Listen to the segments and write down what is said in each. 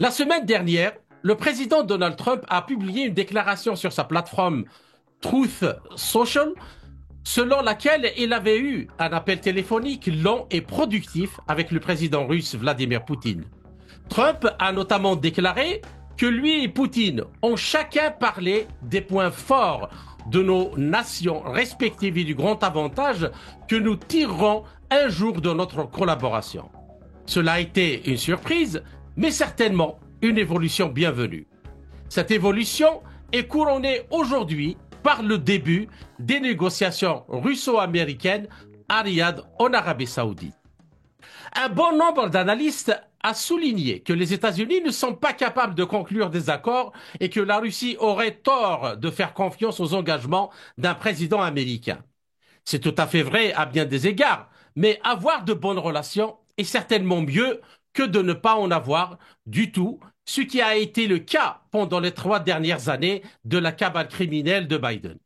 La semaine dernière, le président Donald Trump a publié une déclaration sur sa plateforme Truth Social, selon laquelle il avait eu un appel téléphonique long et productif avec le président russe Vladimir Poutine. Trump a notamment déclaré que lui et Poutine ont chacun parlé des points forts de nos nations respectives et du grand avantage que nous tirerons un jour de notre collaboration. Cela a été une surprise, mais certainement une évolution bienvenue. Cette évolution est couronnée aujourd'hui par le début des négociations russo-américaines à Riyad, en Arabie Saoudite. Un bon nombre d'analystes a souligné que les États-Unis ne sont pas capables de conclure des accords et que la Russie aurait tort de faire confiance aux engagements d'un président américain. C'est tout à fait vrai à bien des égards, mais avoir de bonnes relations est certainement mieux que de ne pas en avoir du tout, ce qui a été le cas pendant les 3 dernières années de la cabale criminelle de Biden.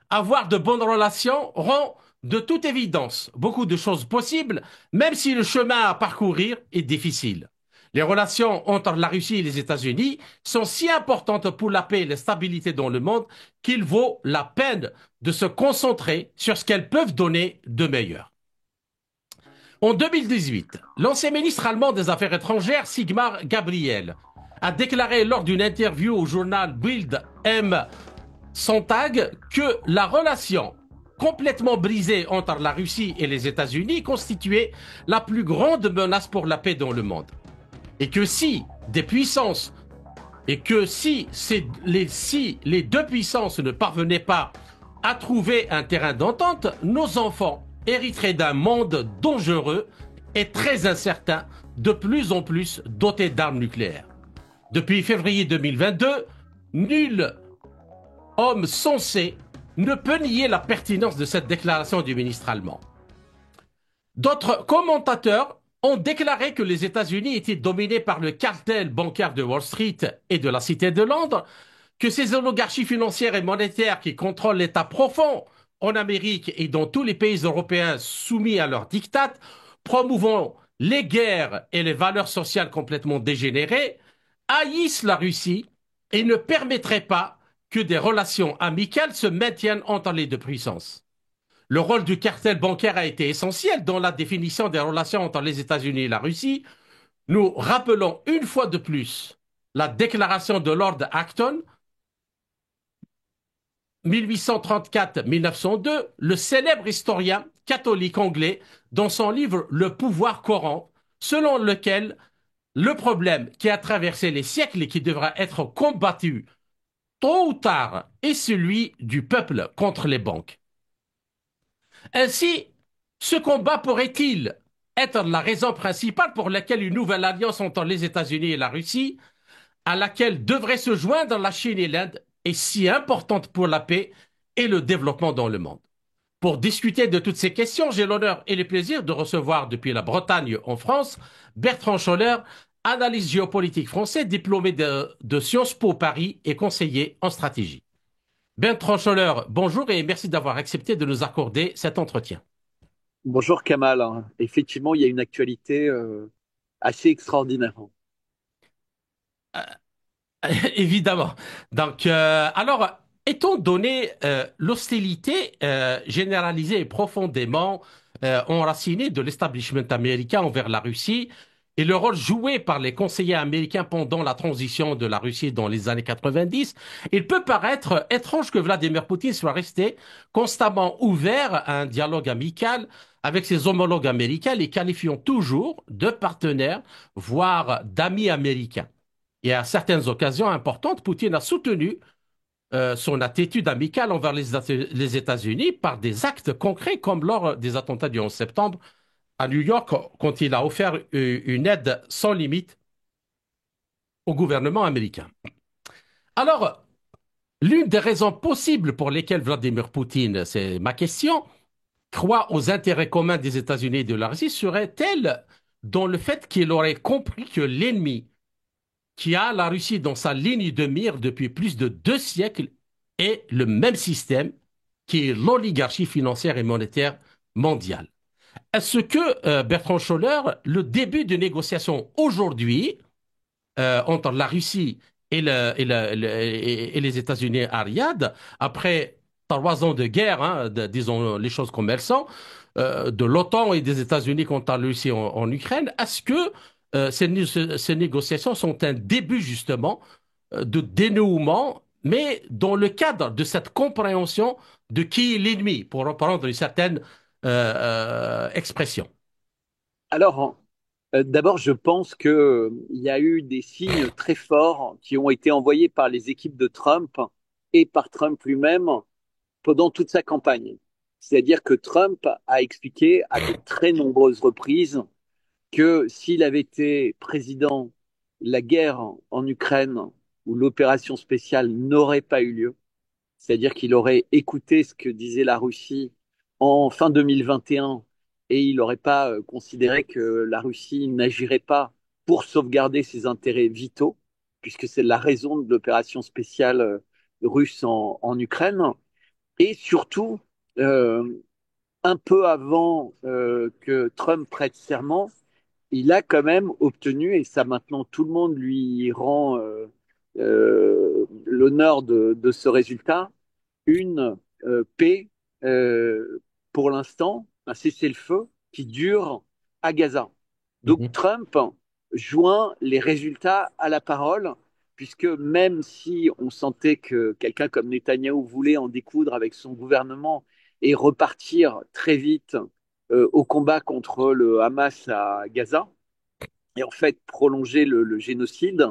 Avoir de bonnes relations rend de toute évidence beaucoup de choses possibles, même si le chemin à parcourir est difficile. Les relations entre la Russie et les États-Unis sont si importantes pour la paix et la stabilité dans le monde qu'il vaut la peine de se concentrer sur ce qu'elles peuvent donner de meilleur. En 2018, l'ancien ministre allemand des Affaires étrangères, Sigmar Gabriel, a déclaré lors d'une interview au journal Bild M. Sonntag que la relation complètement brisée entre la Russie et les États-Unis constituait la plus grande menace pour la paix dans le monde. Et que si des puissances si les deux puissances ne parvenaient pas à trouver un terrain d'entente, nos enfants hériteraient d'un monde dangereux et très incertain, de plus en plus doté d'armes nucléaires. Depuis février 2022, nul homme sensé ne peut nier la pertinence de cette déclaration du ministre allemand. D'autres commentateurs ont déclaré que les États-Unis étaient dominés par le cartel bancaire de Wall Street et de la Cité de Londres, que ces oligarchies financières et monétaires qui contrôlent l'État profond en Amérique et dans tous les pays européens soumis à leur diktat, promouvant les guerres et les valeurs sociales complètement dégénérées, haïssent la Russie et ne permettraient pas que des relations amicales se maintiennent entre les deux puissances. Le rôle du cartel bancaire a été essentiel dans la définition des relations entre les États-Unis et la Russie. Nous rappelons une fois de plus la déclaration de Lord Acton, 1834-1902, le célèbre historien catholique anglais, dans son livre Le pouvoir courant, selon lequel le problème qui a traversé les siècles et qui devra être combattu tôt ou tard est celui du peuple contre les banques. Ainsi, ce combat pourrait-il être la raison principale pour laquelle une nouvelle alliance entre les États-Unis et la Russie, à laquelle devraient se joindre la Chine et l'Inde, est si importante pour la paix et le développement dans le monde. Pour discuter de toutes ces questions, j'ai l'honneur et le plaisir de recevoir depuis la Bretagne en France Bertrand Scholler, analyste géopolitique français, diplômé de Sciences Po Paris et conseiller en stratégie. Bertrand Scholler, bonjour et merci d'avoir accepté de nous accorder cet entretien. Bonjour Kamal. Effectivement, il y a une actualité assez extraordinaire. Évidemment. Donc, étant donné l'hostilité généralisée et profondément enracinée de l'establishment américain envers la Russie et le rôle joué par les conseillers américains pendant la transition de la Russie dans les années 90, il peut paraître étrange que Vladimir Poutine soit resté constamment ouvert à un dialogue amical avec ses homologues américains, les qualifiant toujours de partenaires, voire d'amis américains. Et à certaines occasions importantes, Poutine a soutenu son attitude amicale envers les États-Unis par des actes concrets, comme lors des attentats du 11 septembre à New York, quand il a offert une aide sans limite au gouvernement américain. Alors, l'une des raisons possibles pour lesquelles Vladimir Poutine, c'est ma question, croit aux intérêts communs des États-Unis et de la Russie serait-elle dans le fait qu'il aurait compris que l'ennemi qui a la Russie dans sa ligne de mire depuis plus de 2 siècles est le même système qui est l'oligarchie financière et monétaire mondiale. Est-ce que, Bertrand Scholler, le début de négociations aujourd'hui entre la Russie et les États-Unis à Riyad, après 3 ans de guerre, hein, disons les choses comme elles sont, de l'OTAN et des États-Unis contre la Russie en Ukraine, est-ce que ces négociations sont un début justement de dénouement, mais dans le cadre de cette compréhension de qui est l'ennemi, pour reprendre une certaine expression. Alors, d'abord, je pense que, il y a eu des signes très forts qui ont été envoyés par les équipes de Trump et par Trump lui-même pendant toute sa campagne. C'est-à-dire que Trump a expliqué à de très nombreuses reprises que s'il avait été président, la guerre en Ukraine ou l'opération spéciale n'aurait pas eu lieu. C'est-à-dire qu'il aurait écouté ce que disait la Russie en fin 2021 et il n'aurait pas considéré que la Russie n'agirait pas pour sauvegarder ses intérêts vitaux, puisque c'est la raison de l'opération spéciale russe en Ukraine. Et surtout, euh, un peu avant que Trump prête serment, il a quand même obtenu, et ça maintenant tout le monde lui rend l'honneur de ce résultat, une paix pour l'instant, un cessez-le-feu qui dure à Gaza. Donc Mhm. Trump joint les résultats à la parole, puisque même si on sentait que quelqu'un comme Netanyahou voulait en découdre avec son gouvernement et repartir très vite au combat contre le Hamas à Gaza, et en fait prolonger le génocide,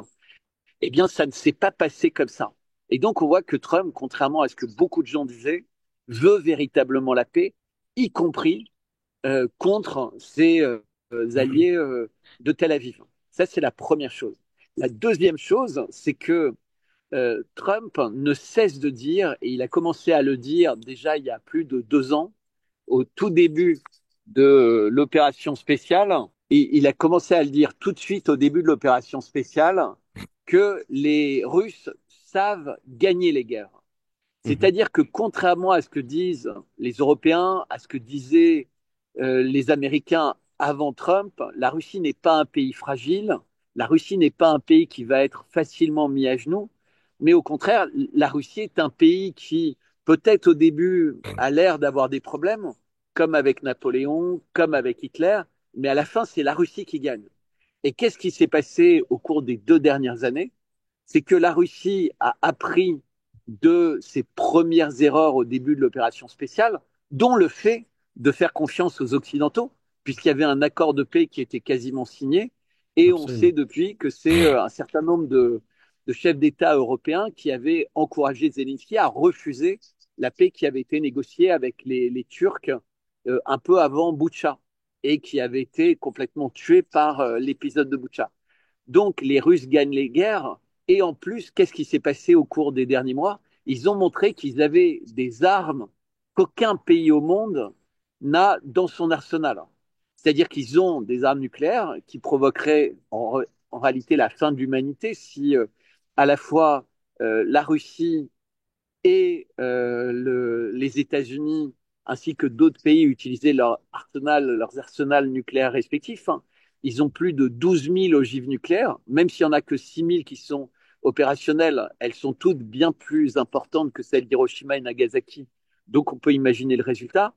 eh bien, ça ne s'est pas passé comme ça. Et donc, on voit que Trump, contrairement à ce que beaucoup de gens disaient, veut véritablement la paix, y compris contre ses alliés de Tel Aviv. Ça, c'est la première chose. La deuxième chose, c'est que Trump ne cesse de dire, et il a commencé à le dire déjà il y a plus de 2 ans, au tout début de l'opération spéciale, et il a commencé à le dire tout de suite au début de l'opération spéciale, que les Russes savent gagner les guerres. Mhm. C'est-à-dire que contrairement à ce que disent les Européens, à ce que disaient les Américains avant Trump, la Russie n'est pas un pays fragile, la Russie n'est pas un pays qui va être facilement mis à genoux, mais au contraire, la Russie est un pays qui, peut-être au début, a l'air d'avoir des problèmes, comme avec Napoléon, comme avec Hitler, mais à la fin, c'est la Russie qui gagne. Et qu'est-ce qui s'est passé au cours des 2 dernières années? C'est que la Russie a appris de ses premières erreurs au début de l'opération spéciale, dont le fait de faire confiance aux Occidentaux, puisqu'il y avait un accord de paix qui était quasiment signé, et on sait Absolument. depuis que c'est un certain nombre de chefs d'État européens qui avaient encouragé Zelensky à refuser la paix qui avait été négociée avec les Turcs un peu avant Boutcha, et qui avait été complètement tuée par l'épisode de Boutcha. Donc les Russes gagnent les guerres. Et en plus, qu'est-ce qui s'est passé au cours des derniers mois? Ils ont montré qu'ils avaient des armes qu'aucun pays au monde n'a dans son arsenal. C'est-à-dire qu'ils ont des armes nucléaires qui provoqueraient en réalité la fin de l'humanité si à la fois la Russie et les États-Unis ainsi que d'autres pays utilisaient leurs arsenals nucléaires respectifs. Hein. Ils ont plus de 12 000 ogives nucléaires, même s'il n'y en a que 6 000 qui sont opérationnelles, elles sont toutes bien plus importantes que celles d'Hiroshima et Nagasaki. Donc on peut imaginer le résultat.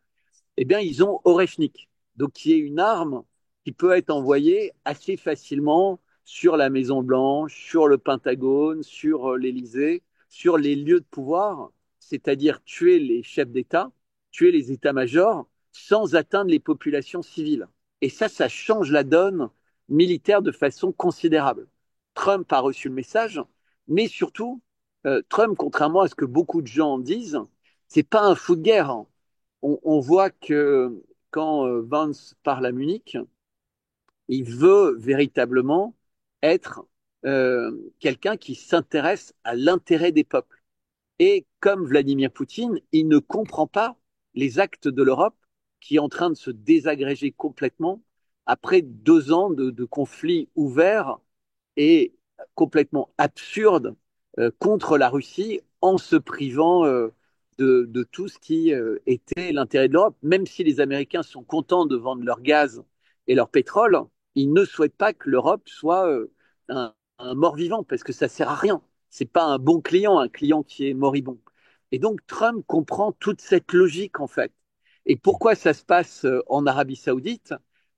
Eh bien, ils ont Oreshnik, donc qui est une arme qui peut être envoyée assez facilement sur la Maison Blanche, sur le Pentagone, sur l'Élysée, sur les lieux de pouvoir, c'est-à-dire tuer les chefs d'État, tuer les états-majors, sans atteindre les populations civiles. Et ça change la donne militaire de façon considérable. Trump a reçu le message, mais surtout, Trump, contrairement à ce que beaucoup de gens disent, c'est pas un fou de guerre. Hein. On voit que quand Vance parle à Munich, il veut véritablement être quelqu'un qui s'intéresse à l'intérêt des peuples. Et comme Vladimir Poutine, il ne comprend pas les actes de l'Europe qui est en train de se désagréger complètement après 2 ans de conflits ouverts et complètement absurde contre la Russie en se privant de tout ce qui était l'intérêt de l'Europe. Même si les Américains sont contents de vendre leur gaz et leur pétrole, ils ne souhaitent pas que l'Europe soit un mort-vivant parce que ça sert à rien. C'est pas un bon client, un client qui est moribond. Et donc Trump comprend toute cette logique en fait. Et pourquoi ça se passe en Arabie Saoudite?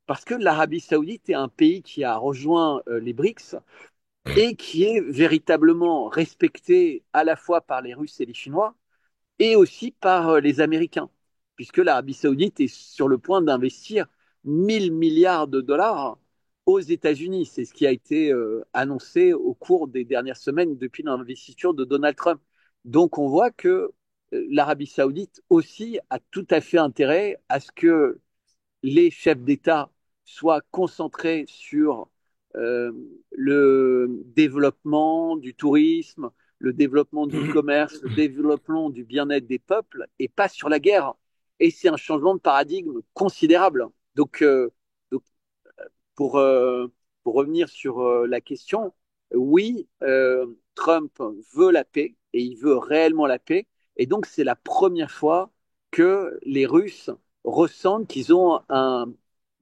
Parce que l'Arabie Saoudite est un pays qui a rejoint les BRICS et qui est véritablement respecté à la fois par les Russes et les Chinois et aussi par les Américains, puisque l'Arabie Saoudite est sur le point d'investir 1 000 milliards de dollars aux États-Unis. C'est ce qui a été annoncé au cours des dernières semaines depuis l'investiture de Donald Trump. Donc on voit que l'Arabie Saoudite aussi a tout à fait intérêt à ce que les chefs d'État soient concentrés sur euh, le développement du tourisme, le développement du commerce, le développement du bien-être des peuples et pas sur la guerre. Et c'est un changement de paradigme considérable. Donc pour, euh, pour revenir sur la question, oui, Trump veut la paix et il veut réellement la paix. Et donc, c'est la première fois que les Russes ressentent qu'ils ont un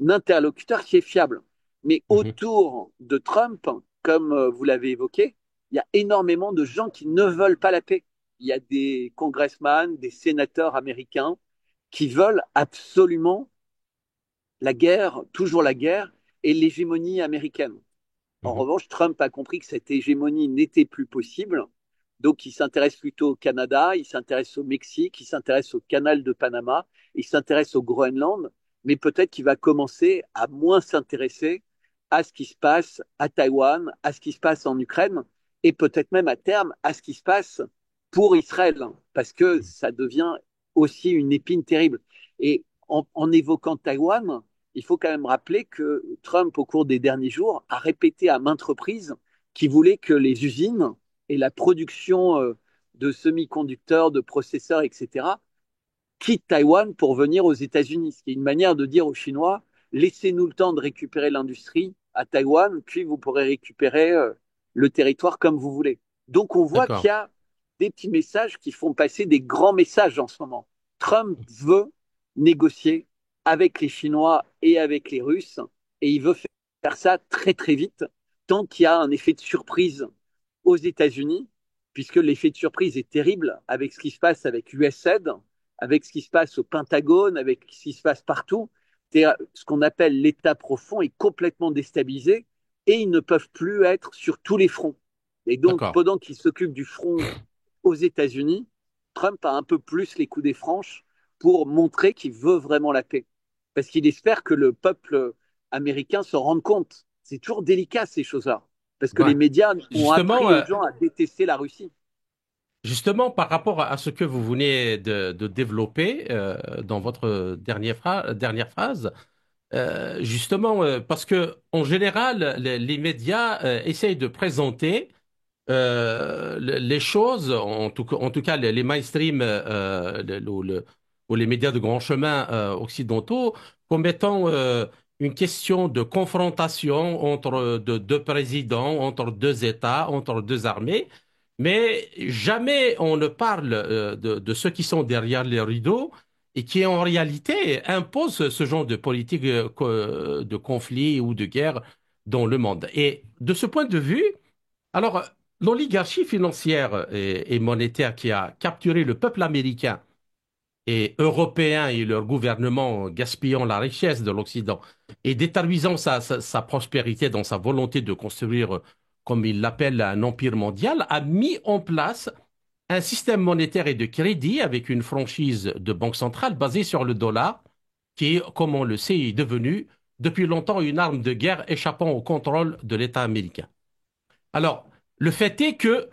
interlocuteur qui est fiable. Mais Mhm. autour de Trump, comme vous l'avez évoqué, il y a énormément de gens qui ne veulent pas la paix. Il y a des congressmen, des sénateurs américains qui veulent absolument la guerre, toujours la guerre, et l'hégémonie américaine. En Mhm. revanche, Trump a compris que cette hégémonie n'était plus possible. Donc, il s'intéresse plutôt au Canada, il s'intéresse au Mexique, il s'intéresse au canal de Panama, il s'intéresse au Groenland, mais peut-être qu'il va commencer à moins s'intéresser à ce qui se passe à Taïwan, à ce qui se passe en Ukraine, et peut-être même à terme à ce qui se passe pour Israël, parce que ça devient aussi une épine terrible. Et en évoquant Taïwan, il faut quand même rappeler que Trump, au cours des derniers jours, a répété à maintes reprises qu'il voulait que les usines et la production de semi-conducteurs, de processeurs, etc., quittent Taïwan pour venir aux États-Unis. Ce qui est une manière de dire aux Chinois, laissez-nous le temps de récupérer l'industrie à Taïwan, puis vous pourrez récupérer le territoire comme vous voulez. Donc on voit qu'il D'accord. y a des petits messages qui font passer des grands messages en ce moment. Trump veut négocier avec les Chinois et avec les Russes, et il veut faire ça très très vite, tant qu'il y a un effet de surprise aux États-Unis, puisque l'effet de surprise est terrible avec ce qui se passe avec USAID, avec ce qui se passe au Pentagone, avec ce qui se passe partout. Ce qu'on appelle l'État profond est complètement déstabilisé et ils ne peuvent plus être sur tous les fronts. Et donc, D'accord. pendant qu'ils s'occupent du front aux États-Unis, Trump a un peu plus les coups des franches pour montrer qu'il veut vraiment la paix. Parce qu'il espère que le peuple américain se rende compte. C'est toujours délicat ces choses-là. Parce que les Ouais. médias ont Justement, appris aux gens à détester la Russie. justement, par rapport à ce que vous venez de développer dans votre dernière phrase, justement, parce que en général, les médias essayent de présenter les choses, en tout cas les mainstream ou les médias de grand chemin occidentaux, comme étant une question de confrontation entre deux présidents, entre deux États, entre deux armées, mais jamais on ne parle de ceux qui sont derrière les rideaux et qui en réalité imposent ce genre de politique de conflit ou de guerre dans le monde. Et de ce point de vue, alors, l'oligarchie financière et monétaire qui a capturé le peuple américain et européen et leur gouvernement gaspillant la richesse de l'Occident et détruisant sa prospérité dans sa volonté de construire, comme il l'appelle, un empire mondial, a mis en place un système monétaire et de crédit avec une franchise de banque centrale basée sur le dollar, qui, comme on le sait, est devenu depuis longtemps une arme de guerre échappant au contrôle de l'État américain. Alors, le fait est que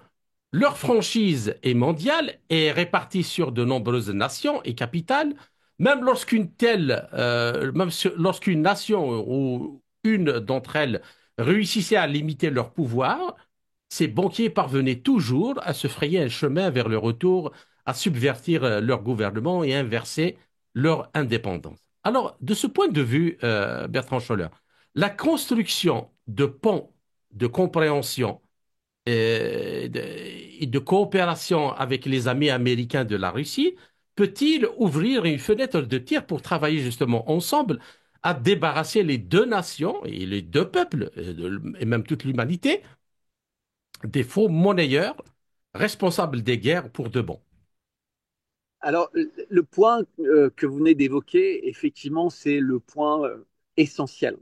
leur franchise est mondiale et répartie sur de nombreuses nations et capitales. Même lorsqu'une nation ou une d'entre elles réussissait à limiter leur pouvoir, ces banquiers parvenaient toujours à se frayer un chemin vers le retour, à subvertir leur gouvernement et inverser leur indépendance. Alors, de ce point de vue, Bertrand Scholler, la construction de ponts de compréhension et de coopération avec les amis américains de la Russie peut-il ouvrir une fenêtre de tir pour travailler justement ensemble à débarrasser les deux nations et les deux peuples, et même toute l'humanité, des faux monnayeurs responsables des guerres pour de bon. Alors, le point que vous venez d'évoquer, effectivement, c'est le point essentiel.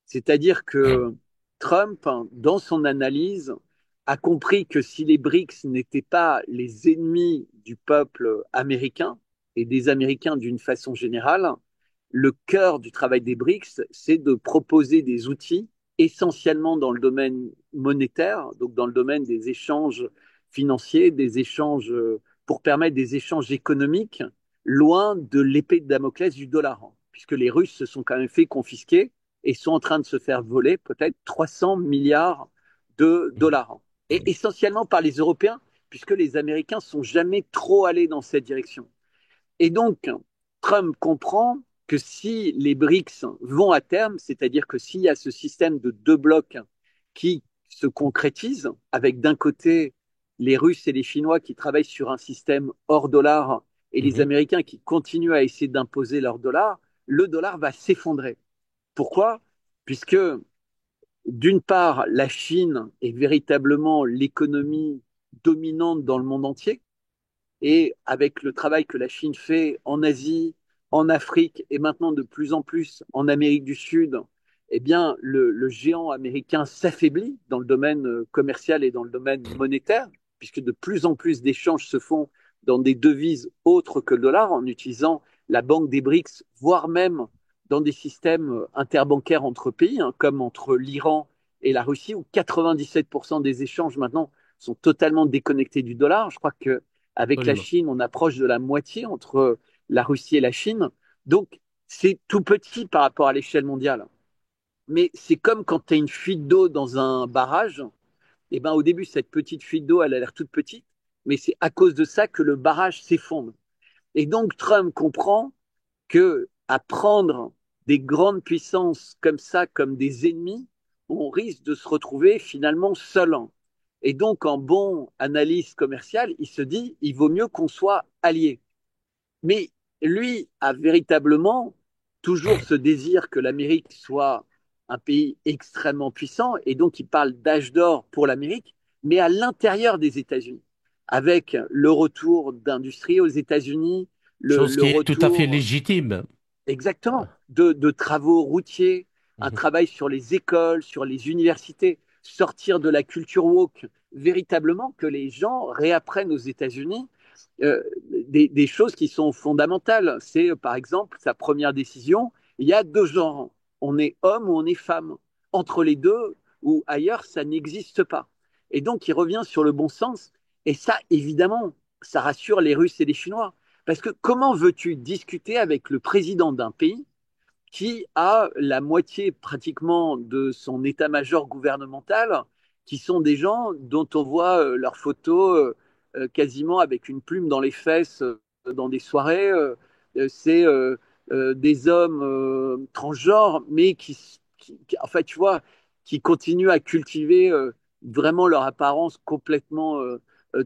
C'est-à-dire que Trump, hein, dans son analyse, a compris que si les BRICS n'étaient pas les ennemis du peuple américain et des Américains d'une façon générale, le cœur du travail des BRICS, c'est de proposer des outils essentiellement dans le domaine monétaire, donc dans le domaine des échanges financiers, des échanges pour permettre des échanges économiques loin de l'épée de Damoclès du dollar, hein, puisque les Russes se sont quand même fait confisquer et sont en train de se faire voler peut-être 300 milliards de dollars, et essentiellement par les Européens, puisque les Américains sont jamais trop allés dans cette direction. Et donc, Trump comprend que si les BRICS vont à terme, c'est-à-dire que s'il y a ce système de deux blocs qui se concrétise, avec d'un côté les Russes et les Chinois qui travaillent sur un système hors dollar et les Mhm. Américains qui continuent à essayer d'imposer leur dollar, le dollar va s'effondrer. Pourquoi? Puisque d'une part, la Chine est véritablement l'économie dominante dans le monde entier, et avec le travail que la Chine fait en Asie, en Afrique et maintenant de plus en plus en Amérique du Sud, eh bien, le géant américain s'affaiblit dans le domaine commercial et dans le domaine monétaire, puisque de plus en plus d'échanges se font dans des devises autres que le dollar, en utilisant la banque des BRICS, voire même dans des systèmes interbancaires entre pays, hein, comme entre l'Iran et la Russie, où 97% des échanges maintenant sont totalement déconnectés du dollar. Je crois que avec la Absolument. Chine, on approche de la moitié entre la Russie et la Chine. Donc, c'est tout petit par rapport à l'échelle mondiale. Mais c'est comme quand tu as une fuite d'eau dans un barrage. Et ben, au début, cette petite fuite d'eau, elle a l'air toute petite, mais c'est à cause de ça que le barrage s'effondre. Et donc, Trump comprend que à prendre des grandes puissances comme ça, comme des ennemis, on risque de se retrouver finalement seul. Et donc, en bon analyste commercial, il se dit, il vaut mieux qu'on soit alliés. Mais lui a véritablement toujours ce désir que l'Amérique soit un pays extrêmement puissant, et donc il parle d'âge d'or pour l'Amérique, mais à l'intérieur des États-Unis, avec le retour d'industrie aux États-Unis, Chose le qui est tout à fait retour légitime. exactement de travaux routiers, un Mhm. travail sur les écoles, sur les universités, sortir de la culture woke, véritablement que les gens réapprennent aux États-Unis euh, des choses qui sont fondamentales. C'est par exemple sa première décision, il y a deux genres, on est homme ou on est femme. Entre les deux ou ailleurs, ça n'existe pas. Et donc il revient sur le bon sens, et ça, évidemment, ça rassure les Russes et les Chinois. Parce que comment veux-tu discuter avec le président d'un pays qui a la moitié pratiquement de son état-major gouvernemental, qui sont des gens dont on voit leurs photos quasiment avec une plume dans les fesses dans des soirées. C'est des hommes transgenres, mais en fait, tu vois, qui continuent à cultiver vraiment leur apparence complètement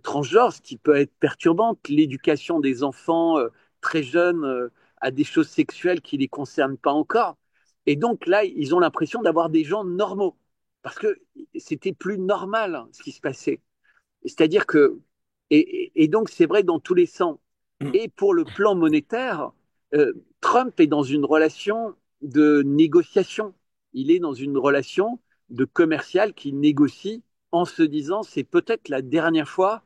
transgenre, ce qui peut être perturbant. L'éducation des enfants très jeunes à des choses sexuelles qui ne les concernent pas encore. Et donc là, ils ont l'impression d'avoir des gens normaux, parce que c'était plus normal hein, ce qui se passait. C'est-à-dire que, et donc c'est vrai dans tous les sens. Et pour le plan monétaire, Trump est dans une relation de négociation. Il est dans une relation de commercial qui négocie en se disant c'est peut-être la dernière fois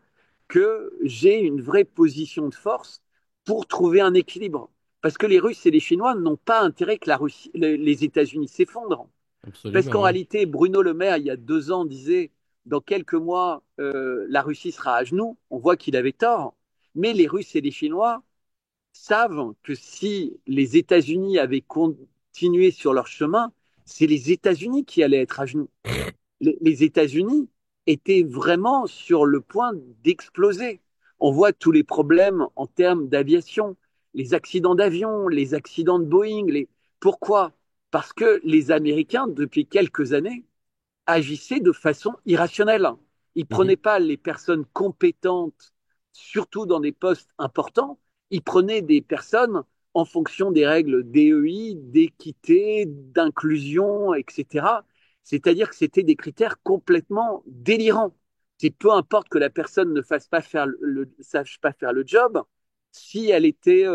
que j'ai une vraie position de force pour trouver un équilibre. Parce que les Russes et les Chinois n'ont pas intérêt que la Russie, les États-Unis s'effondrent. Parce qu'en Absolument, oui. réalité, Bruno Le Maire, il y a 2 ans, disait dans quelques mois, la Russie sera à genoux. On voit qu'il avait tort. Mais les Russes et les Chinois savent que si les États-Unis avaient continué sur leur chemin, c'est les États-Unis qui allaient être à genoux. Les États-Unis étaient vraiment sur le point d'exploser. On voit tous les problèmes en termes d'aviation, les accidents d'avion, les accidents de Boeing. Pourquoi? Parce que les Américains, depuis quelques années, agissaient de façon irrationnelle. Ils ne Mhm. prenaient pas les personnes compétentes, surtout dans des postes importants, ils prenaient des personnes en fonction des règles d'EEI, d'équité, d'inclusion, etc. C'est-à-dire que c'était des critères complètement délirants. C'est peu importe que la personne ne fasse pas faire sache pas faire le job, si elle était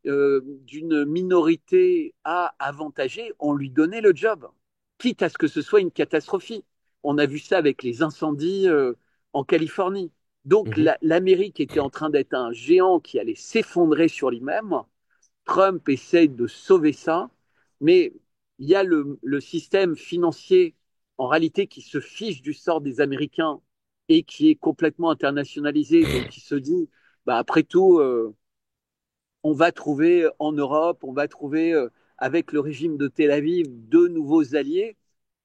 d'une minorité à avantagée, on lui donnait le job, quitte à ce que ce soit une catastrophe. On a vu ça avec les incendies en Californie. Donc Mhm. l'Amérique était en train d'être un géant qui allait s'effondrer sur lui-même. Trump essaye de sauver ça, mais il y a le système financier en réalité qui se fiche du sort des Américains et qui est complètement internationalisé, donc qui se dit, bah, après tout, on va trouver en Europe, on va trouver avec le régime de Tel Aviv de nouveaux alliés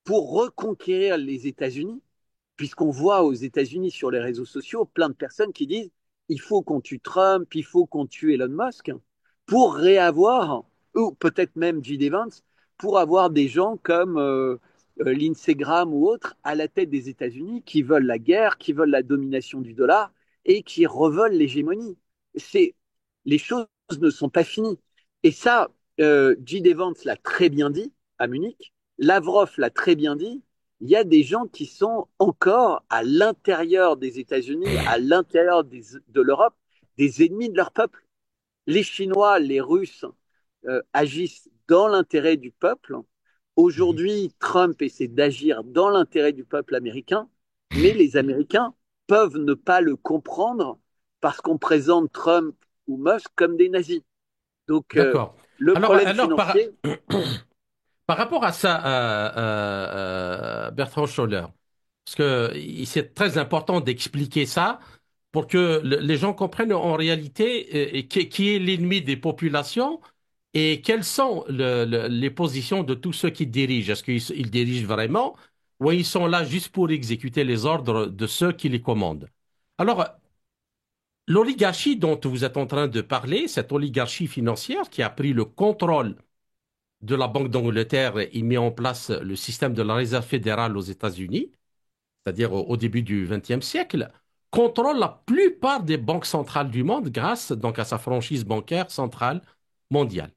pour reconquérir les États-Unis, puisqu'on voit aux États-Unis sur les réseaux sociaux plein de personnes qui disent il faut qu'on tue Trump, il faut qu'on tue Elon Musk pour réavoir, ou peut-être même J.D. Vance, pour avoir des gens comme Lindsey Graham ou autres à la tête des États-Unis qui veulent la guerre, qui veulent la domination du dollar et qui reveulent l'hégémonie. C'est les choses ne sont pas finies. Et ça, J.D. Vance l'a très bien dit à Munich. Lavrov l'a très bien dit, il y a des gens qui sont encore à l'intérieur des États-Unis, à l'intérieur de l'Europe, des ennemis de leur peuple. Les Chinois, les Russes agissent dans l'intérêt du peuple. Mhm. Aujourd'hui, Trump essaie d'agir dans l'intérêt du peuple américain, mais les Américains peuvent ne pas le comprendre parce qu'on présente Trump ou Musk comme des nazis. Donc, D'accord. le problème Alors financier, par rapport à ça, Bertrand Scholler, parce que c'est très important d'expliquer ça pour que les gens comprennent en réalité qui est l'ennemi des populations et quelles sont les positions de tous ceux qui dirigent. Est-ce qu'ils dirigent vraiment ou ils sont là juste pour exécuter les ordres de ceux qui les commandent? Alors, l'oligarchie dont vous êtes en train de parler, cette oligarchie financière qui a pris le contrôle de la Banque d'Angleterre et mis en place le système de la Réserve fédérale aux États-Unis, c'est-à-dire au début du XXe siècle, contrôle la plupart des banques centrales du monde grâce donc à sa franchise bancaire centrale mondiale.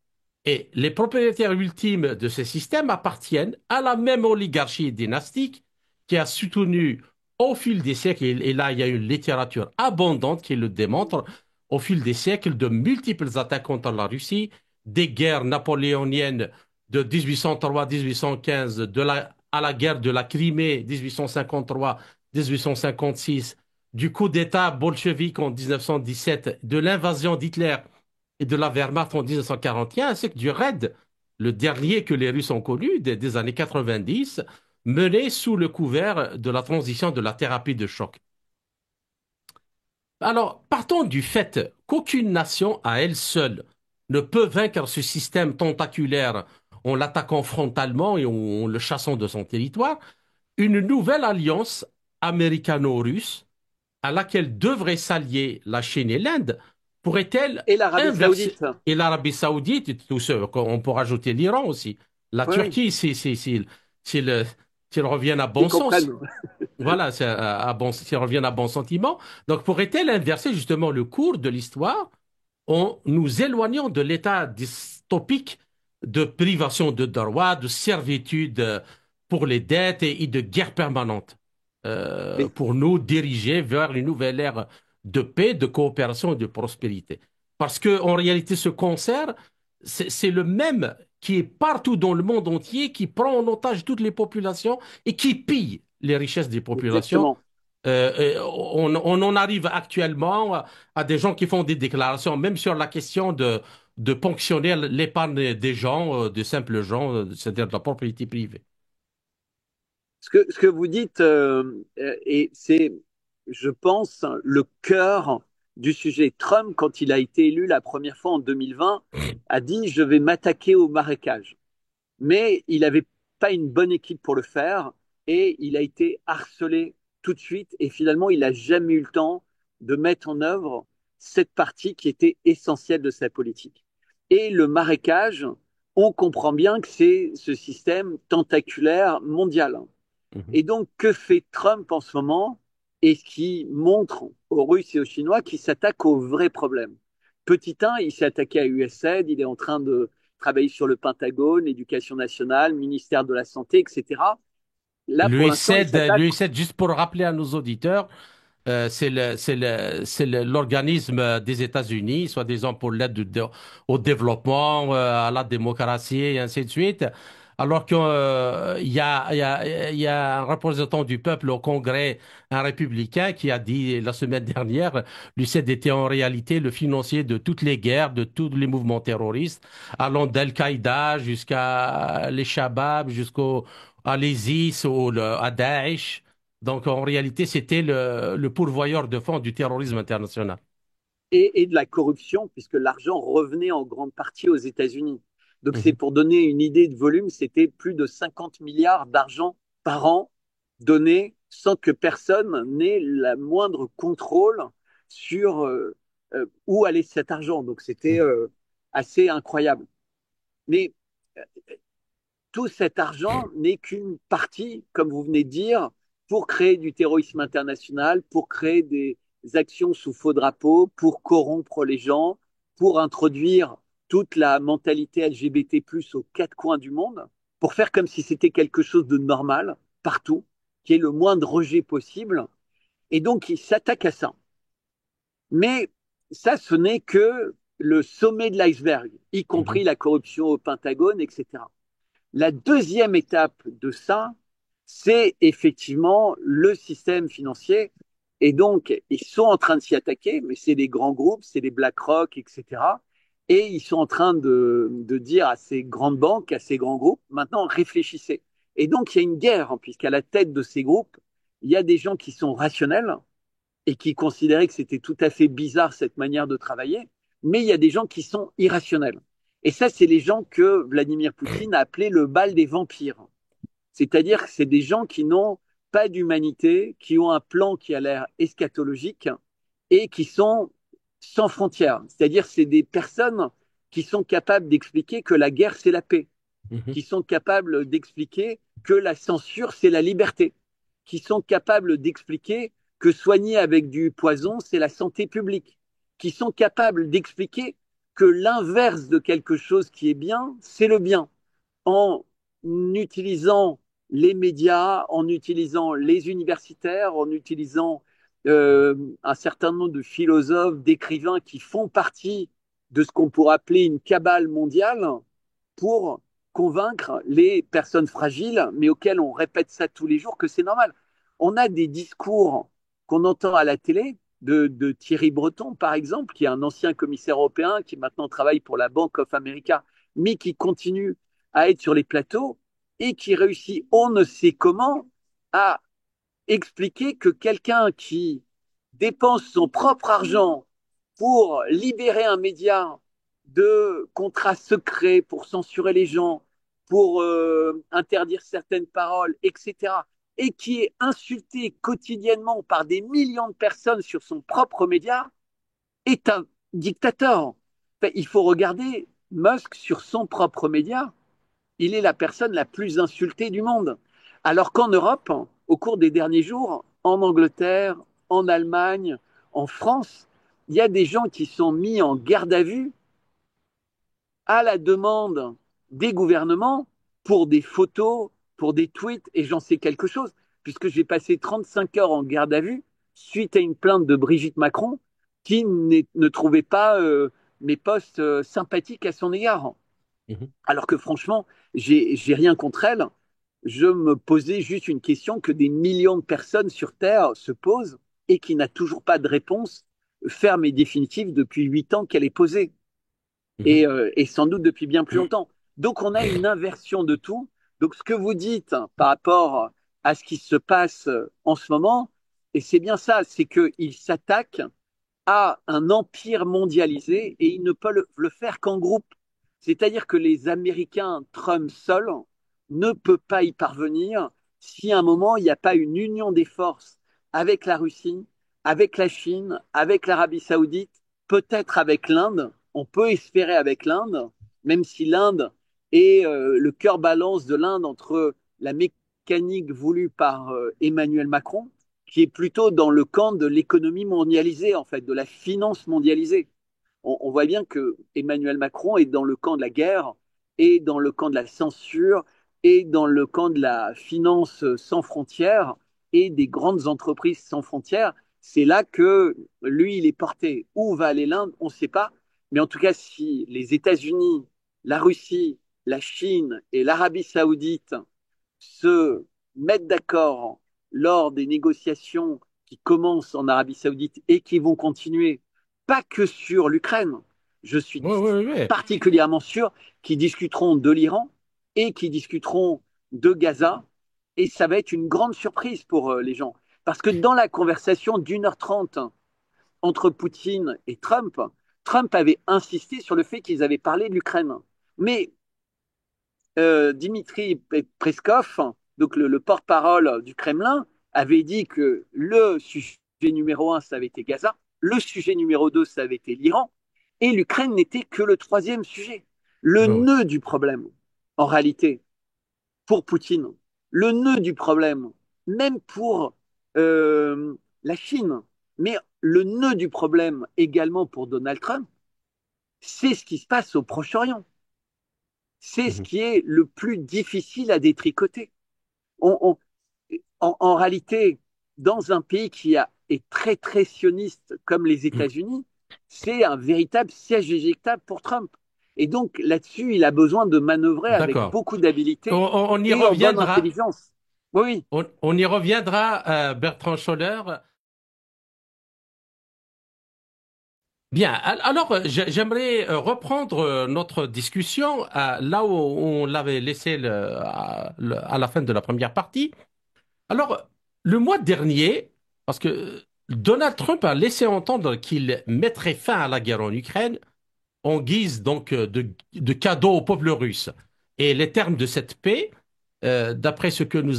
Et les propriétaires ultimes de ces systèmes appartiennent à la même oligarchie dynastique qui a soutenu au fil des siècles, et là il y a une littérature abondante qui le démontre, au fil des siècles de multiples attaques contre la Russie, des guerres napoléoniennes de 1803-1815, à la guerre de la Crimée 1853-1856, du coup d'État bolchevique en 1917, de l'invasion d'Hitler et de la Wehrmacht en 1941, ainsi que du raid, le dernier que les Russes ont connu des années 90, mené sous le couvert de la transition de la thérapie de choc. Alors, partons du fait qu'aucune nation à elle seule ne peut vaincre ce système tentaculaire en l'attaquant frontalement et en le chassant de son territoire, une nouvelle alliance américano-russe à laquelle devraient s'allier la Chine et l'Inde pourrait-elle et l'Arabie inverser, saoudite. et l'Arabie saoudite, et tout ça, on peut rajouter l'Iran aussi. La Oui, oui, Turquie, s'ils reviennent à ils bon sens, comprennent. voilà, s'ils reviennent à bon sentiment, donc pourrait-elle inverser justement le cours de l'histoire en nous éloignant de l'état dystopique de privation de droits, de servitude pour les dettes et de guerre permanente, Mais pour nous diriger vers une nouvelle ère de paix, de coopération et de prospérité. Parce que en réalité, ce concert, c'est le même qui est partout dans le monde entier, qui prend en otage toutes les populations et qui pille les richesses des populations. exactement. On en arrive actuellement à des gens qui font des déclarations, même sur la question de ponctionner l'épargne des gens, de simples gens, c'est-à-dire de la propriété privée. Ce que vous dites, et c'est, je pense, le cœur du sujet. Trump, quand il a été élu la première fois en 2020, a dit, je vais m'attaquer au marécage. Mais il n'avait pas une bonne équipe pour le faire et il a été harcelé tout de suite et finalement il n'a jamais eu le temps de mettre en œuvre cette partie qui était essentielle de sa politique. Et le marécage, on comprend bien que c'est ce système tentaculaire mondial. Mhm. Et donc, que fait Trump en ce moment? Et ce qui montre aux Russes et aux Chinois qu'ils s'attaquent aux vrais problèmes. Petit 1, il s'est attaqué à USAID, il est en train de travailler sur le Pentagone, l'éducation nationale, ministère de la Santé, etc. Là, pour l'instant, il s'attaque. L'UICED, juste pour rappeler à nos auditeurs, l'organisme des États-Unis, soi-disant pour au développement, à la démocratie et ainsi de suite. Alors il y a un représentant du peuple au Congrès, un républicain, qui a dit la semaine dernière, l'UICED était en réalité le financier de toutes les guerres, de tous les mouvements terroristes, allant d'Al-Qaïda jusqu'à les Shabab, à l'ISIS ou à Daesh. Donc, en réalité, c'était le pourvoyeur de fonds du terrorisme international. Et de la corruption, puisque l'argent revenait en grande partie aux États-Unis. Donc, c'est Mhm. pour donner une idée de volume, c'était plus de 50 milliards d'argent par an donnés sans que personne n'ait le moindre contrôle sur où allait cet argent. Donc, c'était assez incroyable. Mais tout cet argent n'est qu'une partie, comme vous venez de dire, pour créer du terrorisme international, pour créer des actions sous faux drapeau, pour corrompre les gens, pour introduire toute la mentalité LGBT+ aux quatre coins du monde, pour faire comme si c'était quelque chose de normal partout, qui est le moins de rejet possible. Et donc, il s'attaque à ça. Mais ça, ce n'est que le sommet de l'iceberg, y compris Mhm. la corruption au Pentagone, etc. La deuxième étape de ça, c'est effectivement le système financier. Et donc, ils sont en train de s'y attaquer, mais c'est des grands groupes, c'est les BlackRock, etc. Et ils sont en train de dire à ces grandes banques, à ces grands groupes, maintenant réfléchissez. Et donc, il y a une guerre, hein, puisqu'à la tête de ces groupes, il y a des gens qui sont rationnels et qui considéraient que c'était tout à fait bizarre cette manière de travailler, mais il y a des gens qui sont irrationnels. Et ça, c'est les gens que Vladimir Poutine a appelé le bal des vampires. C'est-à-dire que c'est des gens qui n'ont pas d'humanité, qui ont un plan qui a l'air eschatologique et qui sont sans frontières. C'est-à-dire que c'est des personnes qui sont capables d'expliquer que la guerre, c'est la paix, Mhm. qui sont capables d'expliquer que la censure, c'est la liberté, qui sont capables d'expliquer que soigner avec du poison, c'est la santé publique, qui sont capables d'expliquer que l'inverse de quelque chose qui est bien, c'est le bien, en utilisant les médias, en utilisant les universitaires, en utilisant un certain nombre de philosophes, d'écrivains qui font partie de ce qu'on pourrait appeler une cabale mondiale pour convaincre les personnes fragiles, mais auxquelles on répète ça tous les jours, que c'est normal. On a des discours qu'on entend à la télé de Thierry Breton, par exemple, qui est un ancien commissaire européen, qui maintenant travaille pour la Bank of America, mais qui continue à être sur les plateaux et qui réussit, on ne sait comment, à expliquer que quelqu'un qui dépense son propre argent pour libérer un média de contrats secrets, pour censurer les gens, pour interdire certaines paroles, etc., et qui est insulté quotidiennement par des millions de personnes sur son propre média, est un dictateur. Enfin, il faut regarder Musk sur son propre média, il est la personne la plus insultée du monde. Alors qu'en Europe, au cours des derniers jours, en Angleterre, en Allemagne, en France, il y a des gens qui sont mis en garde à vue à la demande des gouvernements pour des photos, pour des tweets, et j'en sais quelque chose, puisque j'ai passé 35 heures en garde à vue suite à une plainte de Brigitte Macron qui ne trouvait pas mes posts sympathiques à son égard. Mhm. Alors que franchement, j'ai rien contre elle. Je me posais juste une question que des millions de personnes sur Terre se posent et qui n'a toujours pas de réponse ferme et définitive depuis 8 ans qu'elle est posée et sans doute depuis bien plus Mhm. longtemps. Donc on a une inversion de tout. Donc ce que vous dites par rapport à ce qui se passe en ce moment, et c'est bien ça, c'est qu'il s'attaque a un empire mondialisé et il ne peut le faire qu'en groupe. C'est-à-dire que les Américains, Trump seul, ne peut pas y parvenir si à un moment il n'y a pas une union des forces avec la Russie, avec la Chine, avec l'Arabie Saoudite, peut-être avec l'Inde. On peut espérer avec l'Inde, même si l'Inde est le cœur balance de l'Inde entre la mécanique voulue par Emmanuel Macron, qui est plutôt dans le camp de l'économie mondialisée, en fait, de la finance mondialisée. On voit bien que Emmanuel Macron est dans le camp de la guerre et dans le camp de la censure et dans le camp de la finance sans frontières et des grandes entreprises sans frontières. C'est là que lui, il est porté. Où va aller l'Inde, on ne sait pas. Mais en tout cas, si les États-Unis, la Russie, la Chine et l'Arabie saoudite se mettent d'accord lors des négociations qui commencent en Arabie saoudite et qui vont continuer, pas que sur l'Ukraine, je suis Oui, oui, oui. particulièrement sûr qu'ils discuteront de l'Iran et qu'ils discuteront de Gaza. Et ça va être une grande surprise pour les gens. Parce que dans la conversation d'1h30 entre Poutine et Trump, Trump avait insisté sur le fait qu'ils avaient parlé de l'Ukraine. Mais Dimitri Peskov, donc le porte-parole du Kremlin, avait dit que le sujet numéro un, ça avait été Gaza, le sujet numéro deux, ça avait été l'Iran, et l'Ukraine n'était que le troisième sujet. Le Oui, oui. nœud du problème, en réalité, pour Poutine, le nœud du problème, même pour la Chine, mais le nœud du problème également pour Donald Trump, c'est ce qui se passe au Proche-Orient. C'est ce Mhm. qui est le plus difficile à détricoter. On, on, en réalité, dans un pays est très, très sioniste comme les Mhm. États-Unis, c'est un véritable siège éjectable pour Trump. Et donc là-dessus, il a besoin de manœuvrer avec D'accord. beaucoup d'habileté On y et en bonne reviendra. intelligence. Oui, oui, On y reviendra, Bertrand Scholler. Bien, alors j'aimerais reprendre notre discussion là où on l'avait laissé à la fin de la première partie. Alors, le mois dernier, parce que Donald Trump a laissé entendre qu'il mettrait fin à la guerre en Ukraine en guise donc de cadeau au peuple russe. Et les termes de cette paix, d'après ce que nous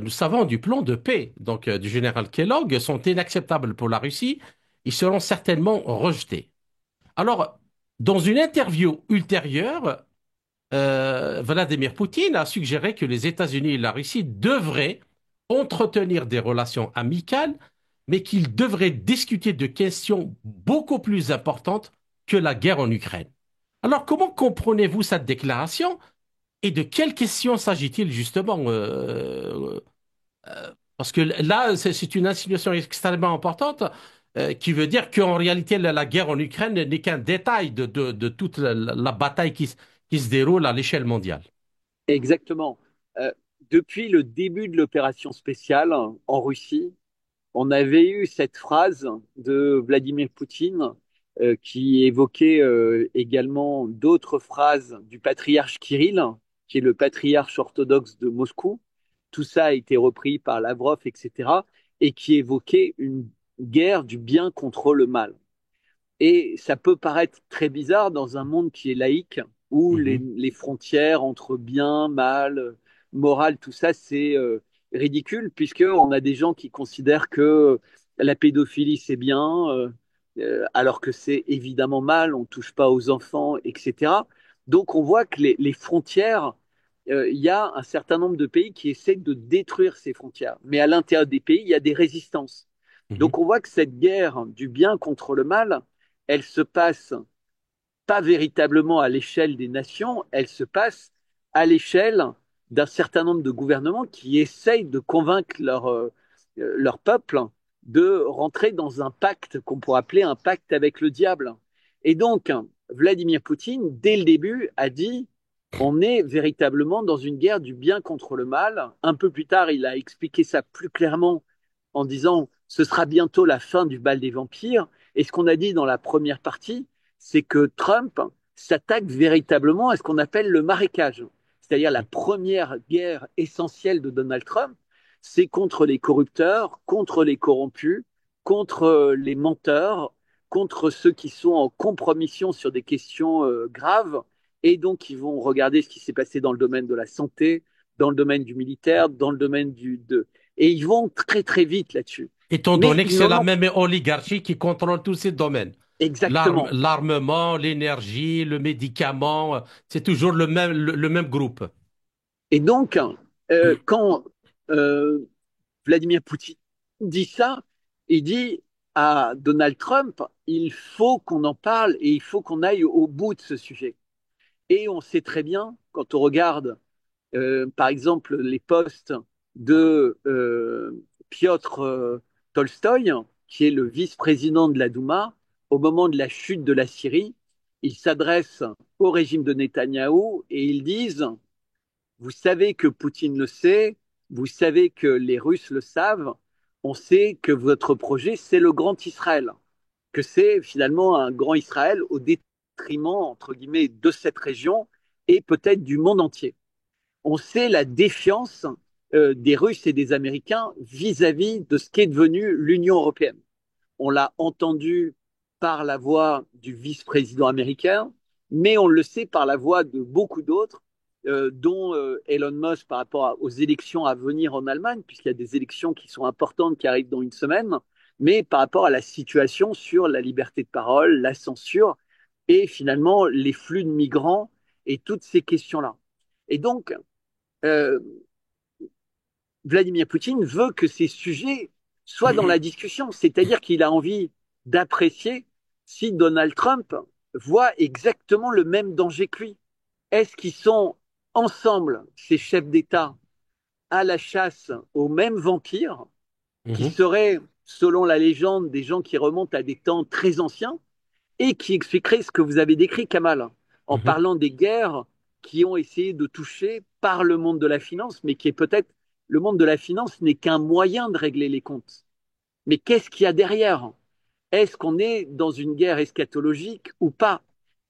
savons du plan de paix donc du général Kellogg, sont inacceptables pour la Russie. Ils seront certainement rejetés. Alors, dans une interview ultérieure, Vladimir Poutine a suggéré que les États-Unis et la Russie devraient entretenir des relations amicales, mais qu'ils devraient discuter de questions beaucoup plus importantes que la guerre en Ukraine. Alors, comment comprenez-vous cette déclaration et de quelles questions s'agit-il justement parce que là, c'est une insinuation extrêmement importante qui veut dire qu'en réalité, la guerre en Ukraine n'est qu'un détail de toute la bataille qui se déroule à l'échelle mondiale. exactement. Euh, Depuis le début de l'opération spéciale en Russie, on avait eu cette phrase de Vladimir Poutine qui évoquait également d'autres phrases du patriarche Kirill, qui est le patriarche orthodoxe de Moscou. Tout ça a été repris par Lavrov, etc., et qui évoquait une guerre du bien contre le mal. Et ça peut paraître très bizarre dans un monde qui est laïque, où Mhm, les frontières entre bien, mal, morale, tout ça, c'est ridicule, puisqu'on a des gens qui considèrent que la pédophilie, c'est bien, alors que c'est évidemment mal, on ne touche pas aux enfants, etc. Donc on voit que les frontières, il y a un certain nombre de pays qui essaient de détruire ces frontières. Mais à l'intérieur des pays, il y a des résistances. mhm, Donc on voit que cette guerre du bien contre le mal, elle se passe pas véritablement à l'échelle des nations, elle se passe à l'échelle d'un certain nombre de gouvernements qui essayent de convaincre leur peuple de rentrer dans un pacte qu'on pourrait appeler un pacte avec le diable. Et donc, Vladimir Poutine, dès le début, a dit on est véritablement dans une guerre du bien contre le mal. Un peu plus tard, il a expliqué ça plus clairement en disant ce sera bientôt la fin du bal des vampires. Et ce qu'on a dit dans la première partie, c'est que Trump s'attaque véritablement à ce qu'on appelle le marécage. C'est-à-dire la première guerre essentielle de Donald Trump, c'est contre les corrupteurs, contre les corrompus, contre les menteurs, contre ceux qui sont en compromission sur des questions graves. Et donc, ils vont regarder ce qui s'est passé dans le domaine de la santé, dans le domaine du militaire, dans le domaine et ils vont très, très vite là-dessus. étant Mais donné que ils c'est n'en la ont même oligarchie qui contrôle tous ces domaines. exactement. L'armement, l'énergie, le médicament, c'est toujours le même groupe. Et donc, quand euh, Vladimir Poutine dit ça, il dit à Donald Trump, il faut qu'on en parle et il faut qu'on aille au bout de ce sujet. Et on sait très bien, quand on regarde par exemple, les postes de Piotr Tolstoï, qui est le vice-président de la Douma, au moment de la chute de la Syrie, ils s'adressent au régime de Netanyahou et ils disent, vous savez que Poutine le sait, vous savez que les Russes le savent, on sait que votre projet, c'est le grand Israël, que c'est finalement un grand Israël au détriment, entre guillemets, de cette région et peut-être du monde entier. On sait la défiance des Russes et des Américains vis-à-vis de ce qu'est devenu l'Union européenne. On l'a entendu par la voix du vice-président américain, mais on le sait par la voix de beaucoup d'autres, dont Elon Musk par rapport aux élections à venir en Allemagne, puisqu'il y a des élections qui sont importantes qui arrivent dans une semaine, mais par rapport à la situation sur la liberté de parole, la censure et finalement les flux de migrants et toutes ces questions-là. Et donc, euh, Vladimir Poutine veut que ces sujets soient dans la discussion, c'est-à-dire qu'il a envie d'apprécier si Donald Trump voit exactement le même danger que lui. Est-ce qu'ils sont ensemble, ces chefs d'État, à la chasse aux mêmes vampires, qui Mhm. seraient, selon la légende, des gens qui remontent à des temps très anciens, et qui expliqueraient ce que vous avez décrit, Kamal, en Mhm. parlant des guerres qui ont essayé de toucher par le monde de la finance, mais qui est peut-être le monde de la finance n'est qu'un moyen de régler les comptes. Mais qu'est-ce qu'il y a derrière? Est-ce qu'on est dans une guerre eschatologique ou pas?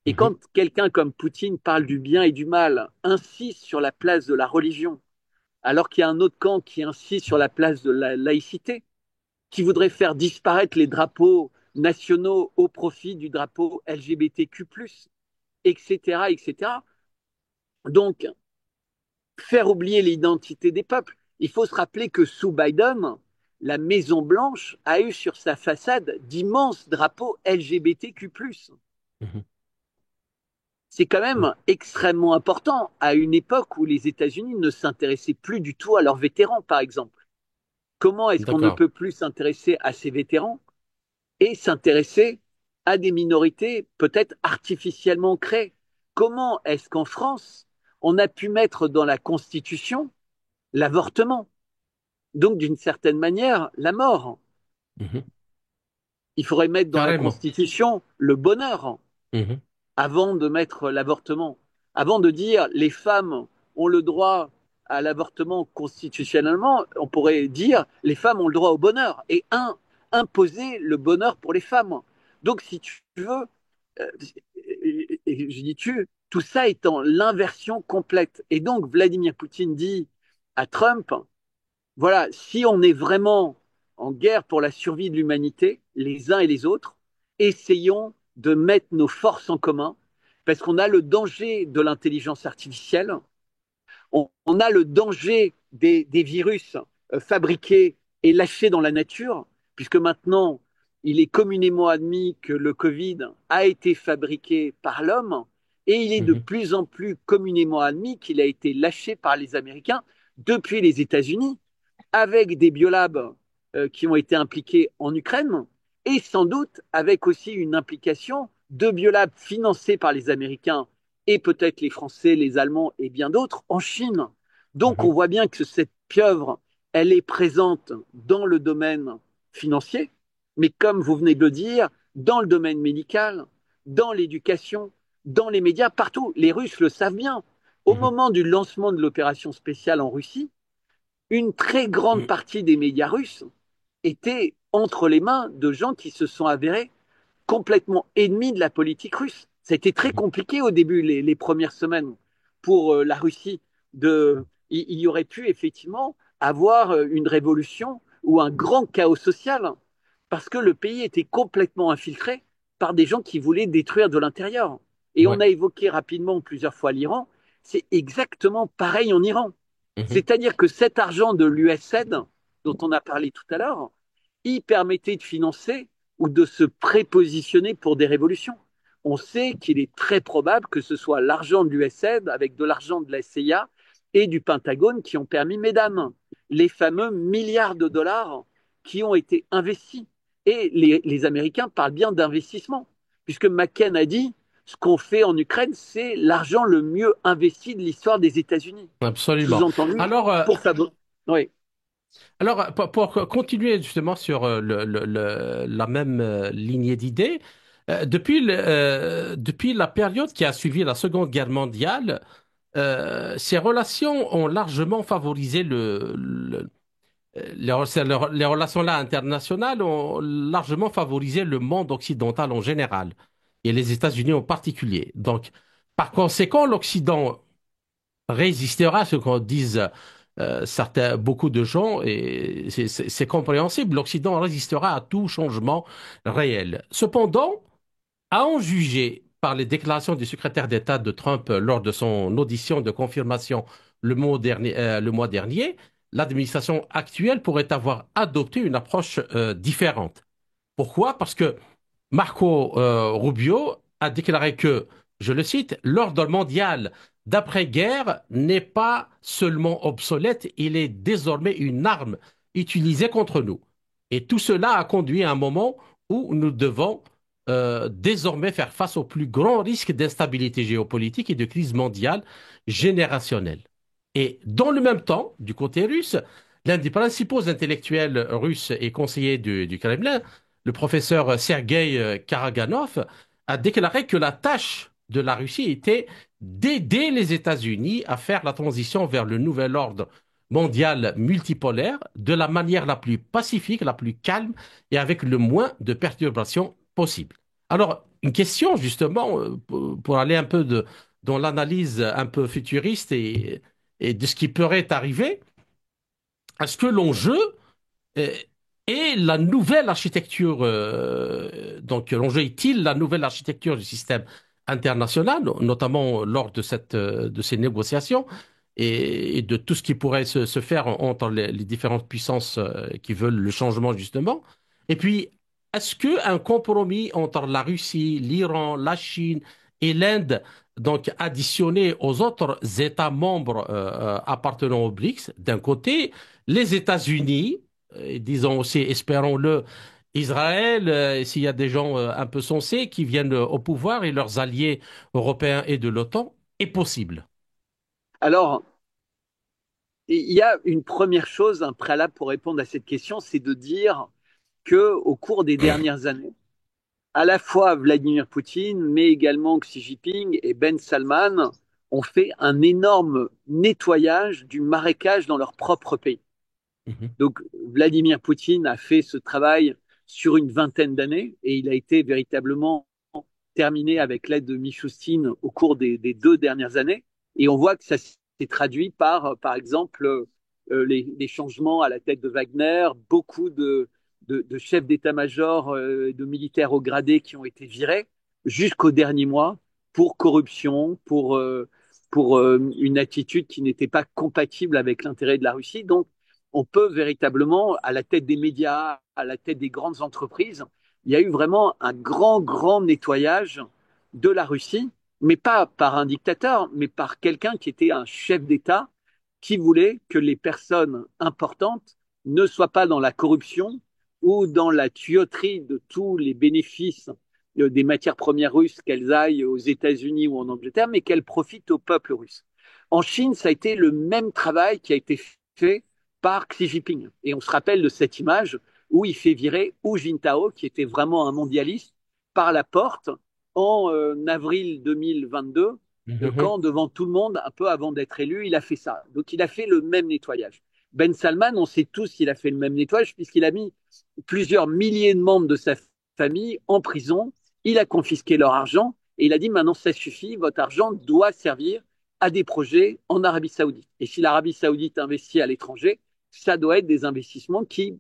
Et Mhm. quand quelqu'un comme Poutine parle du bien et du mal, insiste sur la place de la religion, alors qu'il y a un autre camp qui insiste sur la place de la laïcité, qui voudrait faire disparaître les drapeaux nationaux au profit du drapeau LGBTQ+, etc., etc. Donc, faire oublier l'identité des peuples. Il faut se rappeler que sous Biden, la Maison Blanche a eu sur sa façade d'immenses drapeaux LGBTQ+. Mhm. C'est quand même extrêmement important à une époque où les États-Unis ne s'intéressaient plus du tout à leurs vétérans, par exemple. Comment est-ce qu'on ne D'accord. peut plus s'intéresser à ces vétérans et s'intéresser à des minorités peut-être artificiellement créées? Comment est-ce qu'en France, on a pu mettre dans la Constitution l'avortement? Donc, d'une certaine manière, la mort. Mhm. Il faudrait mettre dans la Carrément. Constitution le bonheur Mhm. avant de mettre l'avortement. Avant de dire les femmes ont le droit à l'avortement constitutionnellement, on pourrait dire les femmes ont le droit au bonheur et imposer le bonheur pour les femmes. Donc, si tu veux, euh, et je dis tu, tout ça étant l'inversion complète. Et donc, Vladimir Poutine dit à Trump, voilà, si on est vraiment en guerre pour la survie de l'humanité, les uns et les autres, essayons de mettre nos forces en commun, parce qu'on a le danger de l'intelligence artificielle, on a le danger des virus fabriqués et lâchés dans la nature, puisque maintenant, il est communément admis que le Covid a été fabriqué par l'homme, et il est de Mhm. plus en plus communément admis qu'il a été lâché par les Américains depuis les États-Unis avec des biolabs qui ont été impliqués en Ukraine et sans doute avec aussi une implication de biolabs financés par les Américains et peut-être les Français, les Allemands et bien d'autres en Chine. Donc on Mhm. voit bien que cette pieuvre, elle est présente dans le domaine financier, mais comme vous venez de le dire, dans le domaine médical, dans l'éducation, dans les médias, partout. Les Russes le savent bien. Au Mhm. moment du lancement de l'opération spéciale en Russie, une très grande Mhm. partie des médias russes étaient entre les mains de gens qui se sont avérés complètement ennemis de la politique russe. Ça a été très Mhm. compliqué au début, les premières semaines, pour la Russie. Il y aurait pu effectivement avoir une révolution ou un grand chaos social, parce que le pays était complètement infiltré par des gens qui voulaient détruire de l'intérieur. Et on Ouais. a évoqué rapidement plusieurs fois l'Iran, c'est exactement pareil en Iran. Mhm. C'est-à-dire que cet argent de l'USAID, dont on a parlé tout à l'heure, il permettait de financer ou de se prépositionner pour des révolutions. On sait qu'il est très probable que ce soit l'argent de l'USAID avec de l'argent de la CIA et du Pentagone qui ont permis, mesdames, les fameux milliards de dollars qui ont été investis. Et les Américains parlent bien d'investissement, puisque McCain a dit ce qu'on fait en Ukraine, c'est l'argent le mieux investi de l'histoire des États-Unis. Absolument. Sous-entendu, Alors, pour favoriser. Oui. pour continuer justement sur la même lignée d'idées, depuis la période qui a suivi la Seconde Guerre mondiale, ces relations ont largement favorisé les relations là internationales ont largement favorisé le monde occidental en général et les États-Unis en particulier. Donc, par conséquent, l'Occident résistera à ce qu'en disent beaucoup de gens, et c'est compréhensible. L'Occident résistera à tout changement réel. Cependant, à en juger par les déclarations du secrétaire d'État de Trump lors de son audition de confirmation le mois dernier, l'administration actuelle pourrait avoir adopté une approche différente. Pourquoi? Parce que Marco Rubio a déclaré que, je le cite, l'ordre mondial d'après-guerre n'est pas seulement obsolète, il est désormais une arme utilisée contre nous. Et tout cela a conduit à un moment où nous devons désormais faire face au plus grand risque d'instabilité géopolitique et de crise mondiale générationnelle. Et dans le même temps, du côté russe, l'un des principaux intellectuels russes et conseillers du Kremlin, le professeur Sergei Karaganov, a déclaré que la tâche de la Russie était d'aider les États-Unis à faire la transition vers le nouvel ordre mondial multipolaire de la manière la plus pacifique, la plus calme et avec le moins de perturbations possible. Alors, une question justement pour aller un peu dans l'analyse un peu futuriste et de ce qui pourrait arriver. Est-ce que l'enjeu euh, est la nouvelle architecture, donc l'enjeu est-il la nouvelle architecture du système international, notamment lors de ces négociations et de tout ce qui pourrait se faire entre les différentes puissances qui veulent le changement justement? Et puis, est-ce qu'un compromis entre la Russie, l'Iran, la Chine et l'Inde, donc additionné aux autres États membres appartenant au BRICS, d'un côté, les États-Unis, et disons aussi, espérons-le, Israël, s'il y a des gens un peu sensés qui viennent au pouvoir et leurs alliés européens et de l'OTAN, est possible. Alors, il y a une première chose, un préalable pour répondre à cette question, c'est de dire que au cours des dernières années, à la fois Vladimir Poutine, mais également Xi Jinping et Ben Salman ont fait un énorme nettoyage du marécage dans leur propre pays. Mhm, Donc, Vladimir Poutine a fait ce travail sur une vingtaine d'années et il a été véritablement terminé avec l'aide de Michoustine au cours des 2 dernières années. Et on voit que ça s'est traduit par exemple, les changements à la tête de Wagner, beaucoup de chefs d'état-major, de militaires au gradé qui ont été virés jusqu'au dernier mois pour corruption, pour une attitude qui n'était pas compatible avec l'intérêt de la Russie. Donc, on peut véritablement, à la tête des médias, à la tête des grandes entreprises, il y a eu vraiment un grand, grand nettoyage de la Russie, mais pas par un dictateur, mais par quelqu'un qui était un chef d'État qui voulait que les personnes importantes ne soient pas dans la corruption ou dans la tuyauterie de tous les bénéfices des matières premières russes, qu'elles aillent aux États-Unis ou en Angleterre, mais qu'elles profitent au peuple russe. En Chine, ça a été le même travail qui a été fait par Xi Jinping. Et on se rappelle de cette image où il fait virer Hu Jintao, qui était vraiment un mondialiste, par la porte en avril 2022, mhm, quand devant tout le monde, un peu avant d'être élu, il a fait ça. Donc il a fait le même nettoyage. Ben Salman, on sait tous qu'il a fait le même nettoyage puisqu'il a mis plusieurs milliers de membres de sa famille en prison, il a confisqué leur argent et il a dit maintenant ça suffit, votre argent doit servir à des projets en Arabie Saoudite. Et si l'Arabie Saoudite investit à l'étranger, ça doit être des investissements qui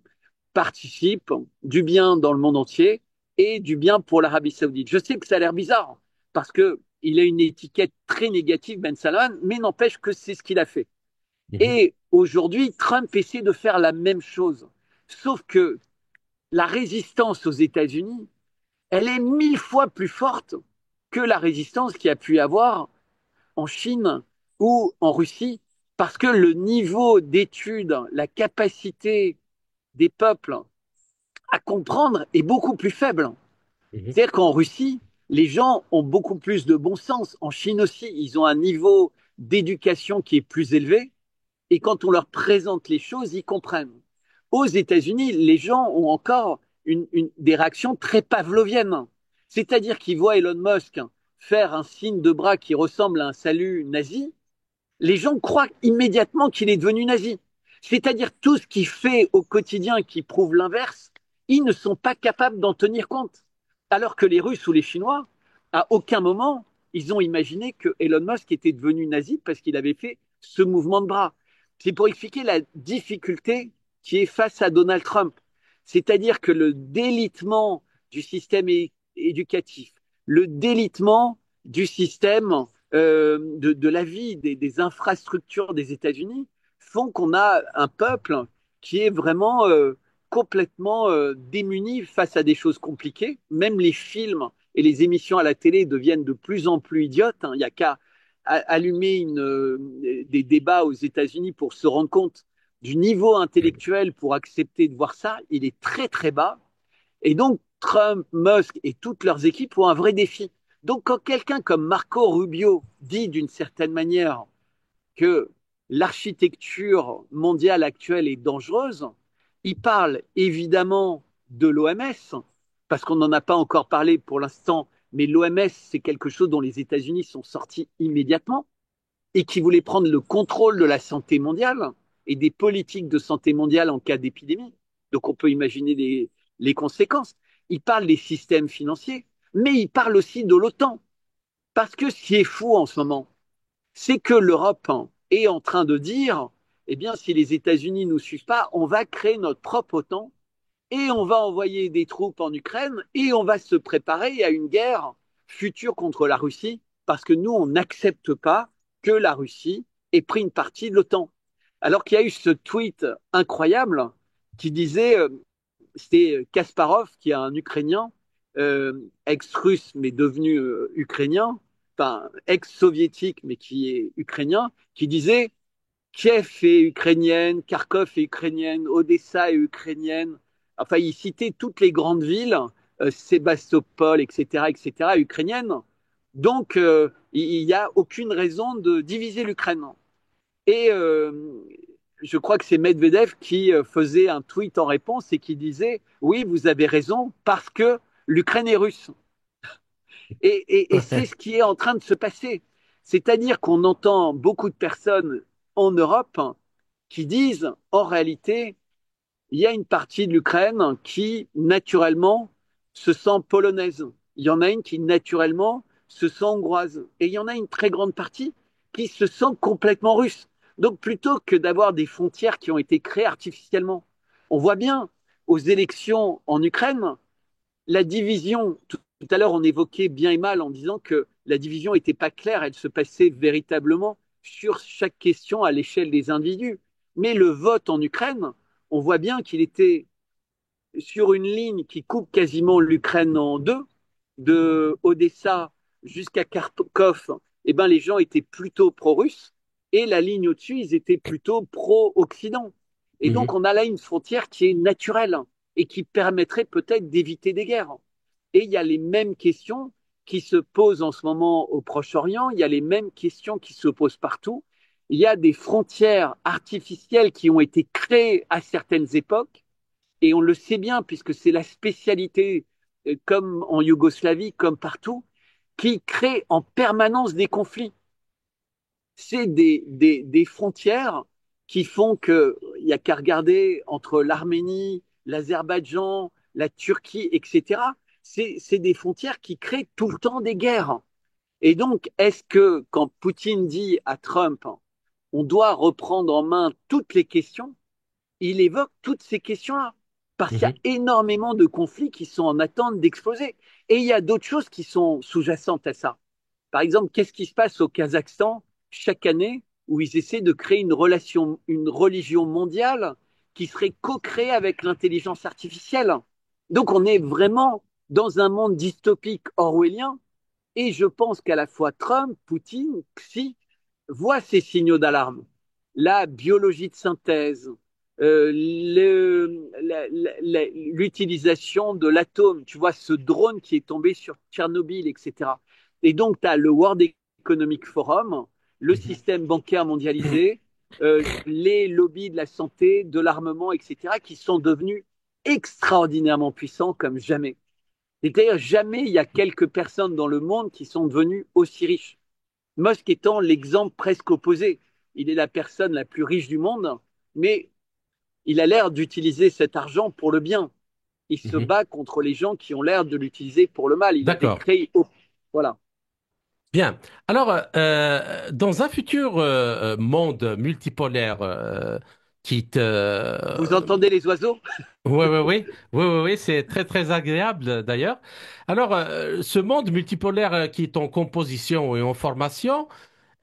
participent du bien dans le monde entier et du bien pour l'Arabie Saoudite. Je sais que ça a l'air bizarre parce que il a une étiquette très négative, Ben Salman, mais n'empêche que c'est ce qu'il a fait. mhm, Et aujourd'hui, Trump essaie de faire la même chose. Sauf que la résistance aux États-Unis, elle est 1000 fois plus forte que la résistance qu'il y a pu y avoir en Chine ou en Russie, parce que le niveau d'études, la capacité des peuples à comprendre est beaucoup plus faible. mhm. C'est-à-dire qu'en Russie, les gens ont beaucoup plus de bon sens. En Chine aussi, ils ont un niveau d'éducation qui est plus élevé et quand on leur présente les choses, ils comprennent. Aux États-Unis, les gens ont encore des réactions très pavloviennes. C'est-à-dire qu'ils voient Elon Musk faire un signe de bras qui ressemble à un salut nazi, les gens croient immédiatement qu'il est devenu nazi. C'est-à-dire tout ce qu'il fait au quotidien qui prouve l'inverse, ils ne sont pas capables d'en tenir compte. Alors que les Russes ou les Chinois, à aucun moment, ils ont imaginé que Elon Musk était devenu nazi parce qu'il avait fait ce mouvement de bras. C'est pour expliquer la difficulté qui est face à Donald Trump. C'est-à-dire que le délitement du système éducatif, le délitement du système de la vie, des infrastructures des États-Unis font qu'on a un peuple qui est vraiment complètement démuni face à des choses compliquées. Même les films et les émissions à la télé deviennent de plus en plus idiotes. Il n'y a qu'à allumer des débats aux États-Unis pour se rendre compte du niveau intellectuel pour accepter de voir ça. Il est très très bas. Et donc, Trump, Musk et toutes leurs équipes ont un vrai défi. Donc, quand quelqu'un comme Marco Rubio dit d'une certaine manière que l'architecture mondiale actuelle est dangereuse, il parle évidemment de l'OMS, parce qu'on n'en a pas encore parlé pour l'instant, mais l'OMS, c'est quelque chose dont les États-Unis sont sortis immédiatement et qui voulait prendre le contrôle de la santé mondiale et des politiques de santé mondiale en cas d'épidémie. Donc on peut imaginer les conséquences. Il parle des systèmes financiers, mais il parle aussi de l'OTAN. Parce que ce qui est fou en ce moment, c'est que l'Europe est en train de dire, eh bien, si les États-Unis ne nous suivent pas, on va créer notre propre OTAN et on va envoyer des troupes en Ukraine et on va se préparer à une guerre future contre la Russie parce que nous, on n'accepte pas que la Russie ait pris une partie de l'OTAN. Alors qu'il y a eu ce tweet incroyable qui disait, c'était Kasparov, qui est un Ukrainien, ex-russe mais devenu ukrainien, enfin ex-soviétique mais qui est ukrainien, qui disait Kiev est ukrainienne, Kharkov est ukrainienne, Odessa est ukrainienne. Enfin, il citait toutes les grandes villes, Sébastopol, etc., ukrainiennes. Donc, il n'y a aucune raison de diviser l'Ukraine. Et je crois que c'est Medvedev qui faisait un tweet en réponse et qui disait oui, vous avez raison, parce que l'Ukraine est russe. Et c'est ce qui est en train de se passer. C'est-à-dire qu'on entend beaucoup de personnes en Europe qui disent en réalité, il y a une partie de l'Ukraine qui naturellement se sent polonaise. Il y en a une qui naturellement se sent hongroise. Et il y en a une très grande partie qui se sent complètement russe. Donc plutôt que d'avoir des frontières qui ont été créées artificiellement, on voit bien aux élections en Ukraine, la division, tout à l'heure on évoquait bien et mal en disant que la division n'était pas claire, elle se passait véritablement sur chaque question à l'échelle des individus. Mais le vote en Ukraine, on voit bien qu'il était sur une ligne qui coupe quasiment l'Ukraine en deux, de Odessa jusqu'à Kharkov, eh ben, les gens étaient plutôt pro-russes, et la ligne au-dessus, ils étaient plutôt pro-Occident. Et donc, Mhm. on a là une frontière qui est naturelle et qui permettrait peut-être d'éviter des guerres. Et il y a les mêmes questions qui se posent en ce moment au Proche-Orient, il y a les mêmes questions qui se posent partout. Il y a des frontières artificielles qui ont été créées à certaines époques et on le sait bien, puisque c'est la spécialité, comme en Yougoslavie, comme partout, qui crée en permanence des conflits. C'est des frontières qui font qu'il n'y a qu'à regarder entre l'Arménie, l'Azerbaïdjan, la Turquie, etc. C'est des frontières qui créent tout le temps des guerres. Et donc, est-ce que quand Poutine dit à Trump, on doit reprendre en main toutes les questions, il évoque toutes ces questions-là. Parce qu'il y a Mhm. énormément de conflits qui sont en attente d'exploser. Et il y a d'autres choses qui sont sous-jacentes à ça. Par exemple, qu'est-ce qui se passe au Kazakhstan chaque année où ils essaient de créer une relation, une religion mondiale qui serait co-créée avec l'intelligence artificielle. Donc on est vraiment dans un monde dystopique orwellien et je pense qu'à la fois Trump, Poutine, Xi voient ces signaux d'alarme. La biologie de synthèse, l'utilisation de l'atome, tu vois, ce drone qui est tombé sur Tchernobyl, etc. Et donc, tu as le World Economic Forum, le Mhm. système bancaire mondialisé, les lobbies de la santé, de l'armement, etc., qui sont devenus extraordinairement puissants comme jamais. Et d'ailleurs, jamais il y a quelques personnes dans le monde qui sont devenues aussi riches. Musk étant l'exemple presque opposé. Il est la personne la plus riche du monde, mais il a l'air d'utiliser cet argent pour le bien. Il se Mhm. bat contre les gens qui ont l'air de l'utiliser pour le mal. Il avait D'accord. créé. Voilà. Bien. Alors, dans un futur monde multipolaire qui te... Vous entendez les oiseaux? Oui, oui, oui, oui, oui, oui, c'est très, très agréable d'ailleurs. Alors, ce monde multipolaire qui est en composition et en formation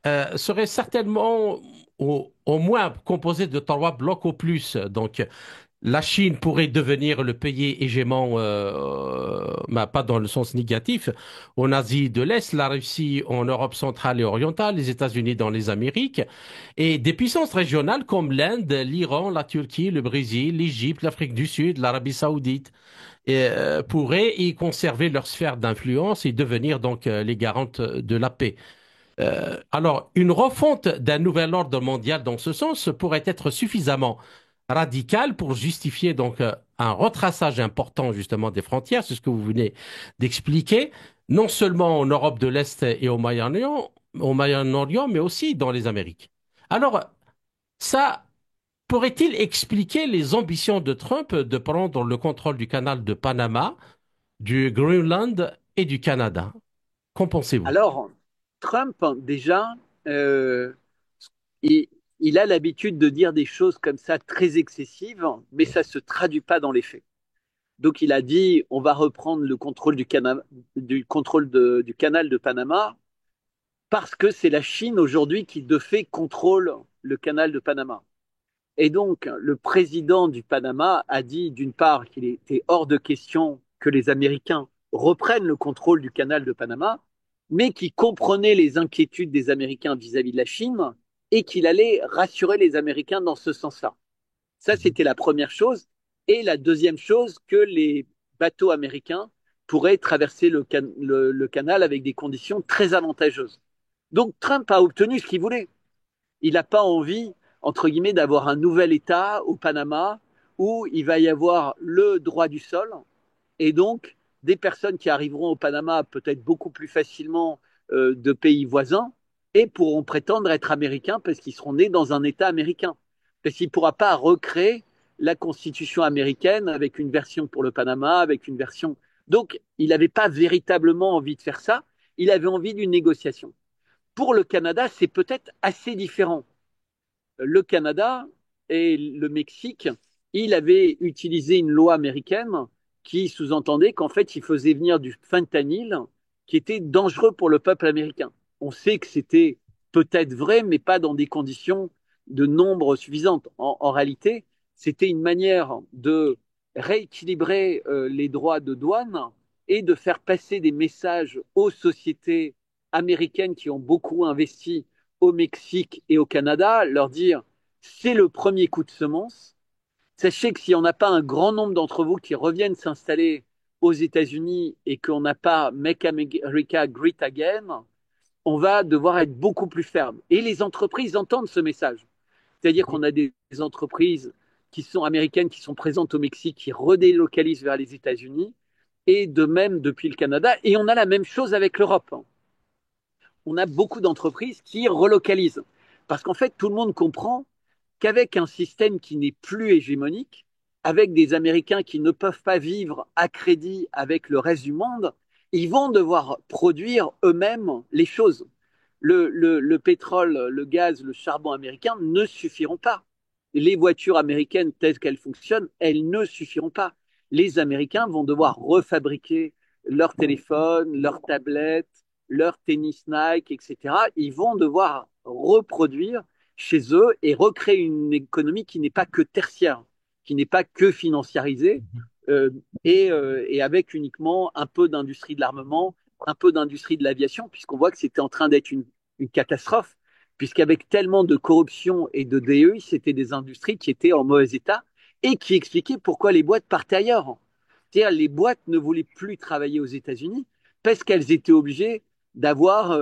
serait certainement au moins composé de trois blocs au plus. Donc, la Chine pourrait devenir le pays hégémon, mais pas dans le sens négatif, en Asie de l'Est, la Russie en Europe centrale et orientale, les États-Unis dans les Amériques, et des puissances régionales comme l'Inde, l'Iran, la Turquie, le Brésil, l'Égypte, l'Afrique du Sud, l'Arabie saoudite, pourraient y conserver leur sphère d'influence et devenir donc les garantes de la paix. Alors, une refonte d'un nouvel ordre mondial dans ce sens pourrait être suffisamment radicale pour justifier donc un retraçage important justement des frontières, c'est ce que vous venez d'expliquer, non seulement en Europe de l'Est et au Moyen-Orient, mais aussi dans les Amériques. Alors, ça pourrait-il expliquer les ambitions de Trump de prendre le contrôle du canal de Panama, du Greenland et du Canada? Qu'en pensez-vous? Alors, Trump, déjà, euh, il, il a l'habitude de dire des choses comme ça très excessives, mais ça ne se traduit pas dans les faits. Donc, il a dit on va reprendre le contrôle du canal de Panama parce que c'est la Chine aujourd'hui qui, de fait, contrôle le canal de Panama. Et donc, le président du Panama a dit, d'une part, qu'il était hors de question que les Américains reprennent le contrôle du canal de Panama, mais qu'il comprenait les inquiétudes des Américains vis-à-vis de la Chine et qu'il allait rassurer les Américains dans ce sens-là. Ça, c'était la première chose. Et la deuxième chose, que les bateaux américains pourraient traverser le canal avec des conditions très avantageuses. Donc, Trump a obtenu ce qu'il voulait. Il n'a pas envie, entre guillemets, d'avoir un nouvel État au Panama où il va y avoir le droit du sol et donc des personnes qui arriveront au Panama peut-être beaucoup plus facilement de pays voisins et pourront prétendre être américains parce qu'ils seront nés dans un État américain. Parce qu'il ne pourra pas recréer la constitution américaine avec une version pour le Panama, avec une version. Donc, il n'avait pas véritablement envie de faire ça, il avait envie d'une négociation. Pour le Canada, c'est peut-être assez différent. Le Canada et le Mexique, il avait utilisé une loi américaine qui sous-entendait qu'en fait, il faisait venir du fentanyl qui était dangereux pour le peuple américain. On sait que c'était peut-être vrai, mais pas dans des conditions de nombre suffisantes. En réalité, c'était une manière de rééquilibrer les droits de douane et de faire passer des messages aux sociétés américaines qui ont beaucoup investi au Mexique et au Canada, leur dire c'est le premier coup de semence. Sachez que s'il n'y en a pas un grand nombre d'entre vous qui reviennent s'installer aux États-Unis et qu'on n'a pas Make America Great Again, on va devoir être beaucoup plus ferme. Et les entreprises entendent ce message. C'est-à-dire qu'on a des entreprises qui sont américaines, qui sont présentes au Mexique, qui redélocalisent vers les États-Unis, et de même depuis le Canada. Et on a la même chose avec l'Europe. On a beaucoup d'entreprises qui relocalisent. Parce qu'en fait, tout le monde comprend qu'avec un système qui n'est plus hégémonique, avec des Américains qui ne peuvent pas vivre à crédit avec le reste du monde, ils vont devoir produire eux-mêmes les choses. Le pétrole, le gaz, le charbon américain ne suffiront pas. Les voitures américaines telles qu'elles fonctionnent, elles ne suffiront pas. Les Américains vont devoir refabriquer leurs téléphones, leurs tablettes, leurs tennis Nike, etc. Ils vont devoir reproduire chez eux et recréer une économie qui n'est pas que tertiaire, qui n'est pas que financiarisée, euh, et avec uniquement un peu d'industrie de l'armement, un peu d'industrie de l'aviation, puisqu'on voit que c'était en train d'être une catastrophe. puisqu'avec tellement de corruption et de DEI, c'était des industries qui étaient en mauvais état et qui expliquaient pourquoi les boîtes partaient ailleurs. C'est-à-dire les boîtes ne voulaient plus travailler aux États-Unis parce qu'elles étaient obligées d'avoir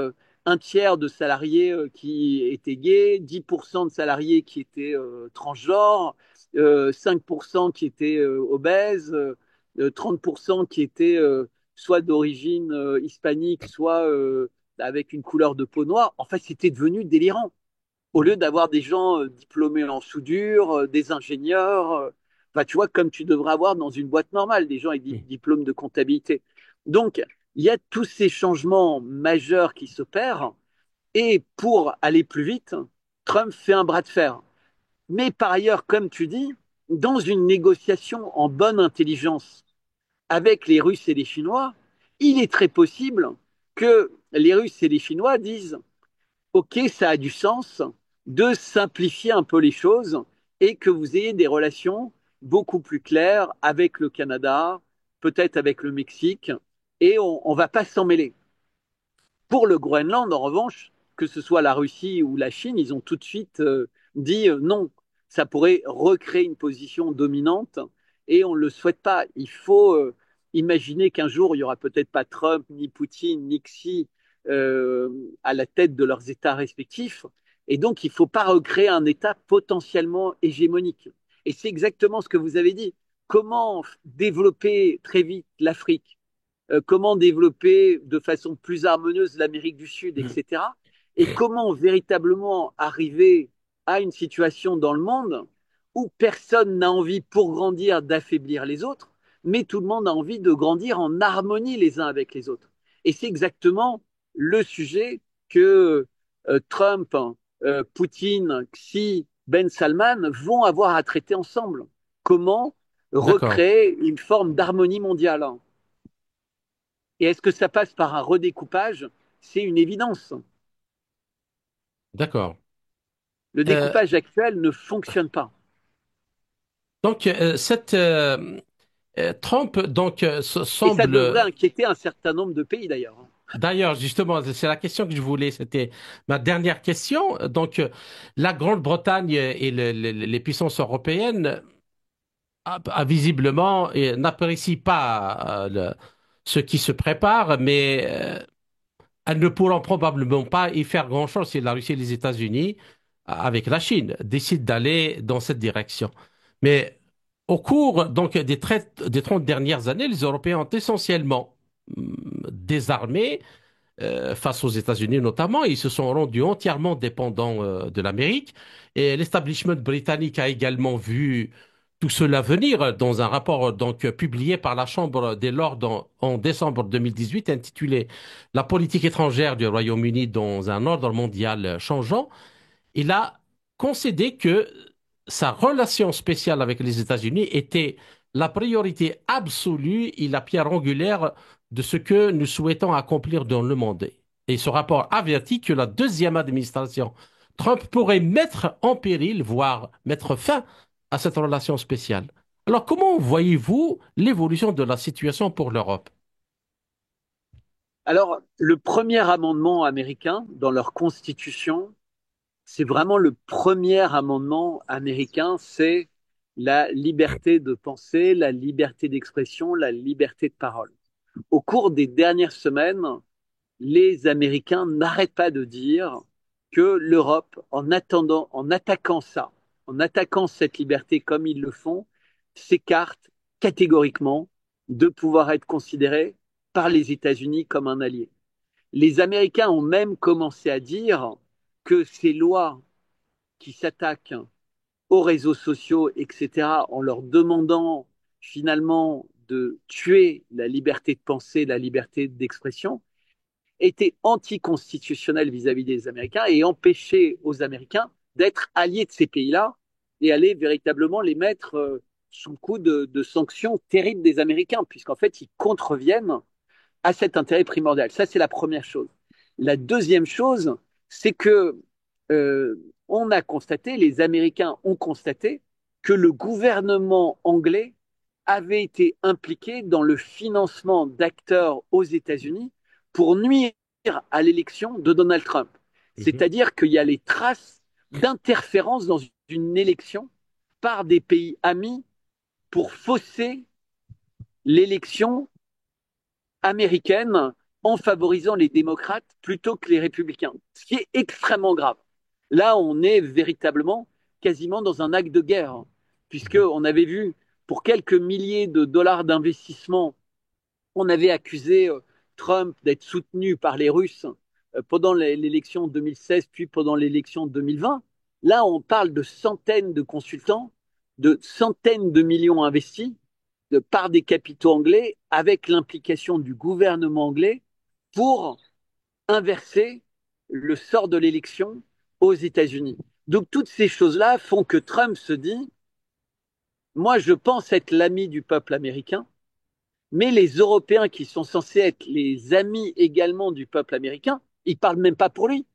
un tiers de salariés qui étaient gays, 10% de salariés qui étaient transgenres, 5% qui étaient obèses, 30% qui étaient soit d'origine hispanique, soit avec une couleur de peau noire. En fait, c'était devenu délirant. Au lieu d'avoir des gens diplômés en soudure, des ingénieurs, enfin, tu vois, comme tu devrais avoir dans une boîte normale, des gens avec des Oui. diplômes de comptabilité. Donc, il y a tous ces changements majeurs qui s'opèrent. Et pour aller plus vite, Trump fait un bras de fer. Mais par ailleurs, comme tu dis, dans une négociation en bonne intelligence avec les Russes et les Chinois, il est très possible que les Russes et les Chinois disent OK, ça a du sens de simplifier un peu les choses et que vous ayez des relations beaucoup plus claires avec le Canada, peut-être avec le Mexique, et on ne va pas s'en mêler. Pour le Groenland, en revanche, que ce soit la Russie ou la Chine, ils ont tout de suite dit non, ça pourrait recréer une position dominante et on ne le souhaite pas. Il faut imaginer qu'un jour, il n'y aura peut-être pas Trump, ni Poutine, ni Xi à la tête de leurs États respectifs. Et donc, il ne faut pas recréer un État potentiellement hégémonique. Et c'est exactement ce que vous avez dit. Comment développer très vite l'Afrique, comment développer de façon plus harmonieuse l'Amérique du Sud, Mhm. etc. Et comment véritablement arriver à une situation dans le monde où personne n'a envie, pour grandir, d'affaiblir les autres, mais tout le monde a envie de grandir en harmonie les uns avec les autres. Et c'est exactement le sujet que Trump, Poutine, Xi, Ben Salman vont avoir à traiter ensemble. Comment D'accord, recréer une forme d'harmonie mondiale? Et est-ce que ça passe par un redécoupage? C'est une évidence. d'accord. Le Euh, découpage actuel ne fonctionne pas. donc, Trump Et ça devrait semble. inquiéter un certain nombre de pays d'ailleurs. D'ailleurs, justement, c'est la question que je voulais. C'était ma dernière question. Donc, la Grande-Bretagne et les puissances européennes visiblement n'apprécient pas ce qui se prépare, mais elles ne pourront probablement pas y faire grand-chose si la Russie et les États-Unis, avec la Chine, décident d'aller dans cette direction. Mais au cours donc des 30 dernières années, les Européens ont essentiellement désarmé face aux États-Unis notamment. Ils se sont rendus entièrement dépendants de l'Amérique. Et l'establishment britannique a également vu tout cela venir dans un rapport donc publié par la Chambre des Lords en décembre 2018 intitulé La politique étrangère du Royaume-Uni dans un ordre mondial changeant. Il a concédé que sa relation spéciale avec les États-Unis était la priorité absolue et la pierre angulaire de ce que nous souhaitons accomplir dans le monde. Et ce rapport avertit que la deuxième administration Trump pourrait mettre en péril, voire mettre fin à cette relation spéciale. Alors, comment voyez-vous l'évolution de la situation pour l'Europe? Alors, le premier amendement américain dans leur constitution, c'est vraiment le premier amendement américain, c'est la liberté de penser, la liberté d'expression, la liberté de parole. Au cours des dernières semaines, les Américains n'arrêtent pas de dire que l'Europe, en attendant, en attaquant ça, en attaquant cette liberté comme ils le font, s'écarte catégoriquement de pouvoir être considérée par les États-Unis comme un allié. Les Américains ont même commencé à dire que ces lois qui s'attaquent aux réseaux sociaux, etc., en leur demandant finalement de tuer la liberté de penser, la liberté d'expression, était anticonstitutionnel vis-à-vis des Américains et empêchait aux Américains d'être alliés de ces pays-là et aller véritablement les mettre sous le coup de sanctions terribles des Américains, puisqu'en fait, ils contreviennent à cet intérêt primordial. Ça, c'est la première chose. La deuxième chose, c'est que on a constaté, les Américains ont constaté que le gouvernement anglais avait été impliqué dans le financement d'acteurs aux États-Unis pour nuire à l'élection de Donald Trump. Mhm. C'est-à-dire qu'il y a les traces d'interférence dans une élection par des pays amis pour fausser l'élection américaine en favorisant les démocrates plutôt que les républicains, ce qui est extrêmement grave. Là, on est véritablement quasiment dans un acte de guerre, puisqu'on avait vu pour quelques milliers de dollars d'investissement, on avait accusé Trump d'être soutenu par les Russes pendant l'élection de 2016, puis pendant l'élection de 2020. Là, on parle de centaines de consultants, de centaines de millions investis par des capitaux anglais avec l'implication du gouvernement anglais pour inverser le sort de l'élection aux États-Unis. Donc toutes ces choses-là font que Trump se dit, moi je pense être l'ami du peuple américain, mais les Européens qui sont censés être les amis également du peuple américain, ils ne parlent même pas pour lui,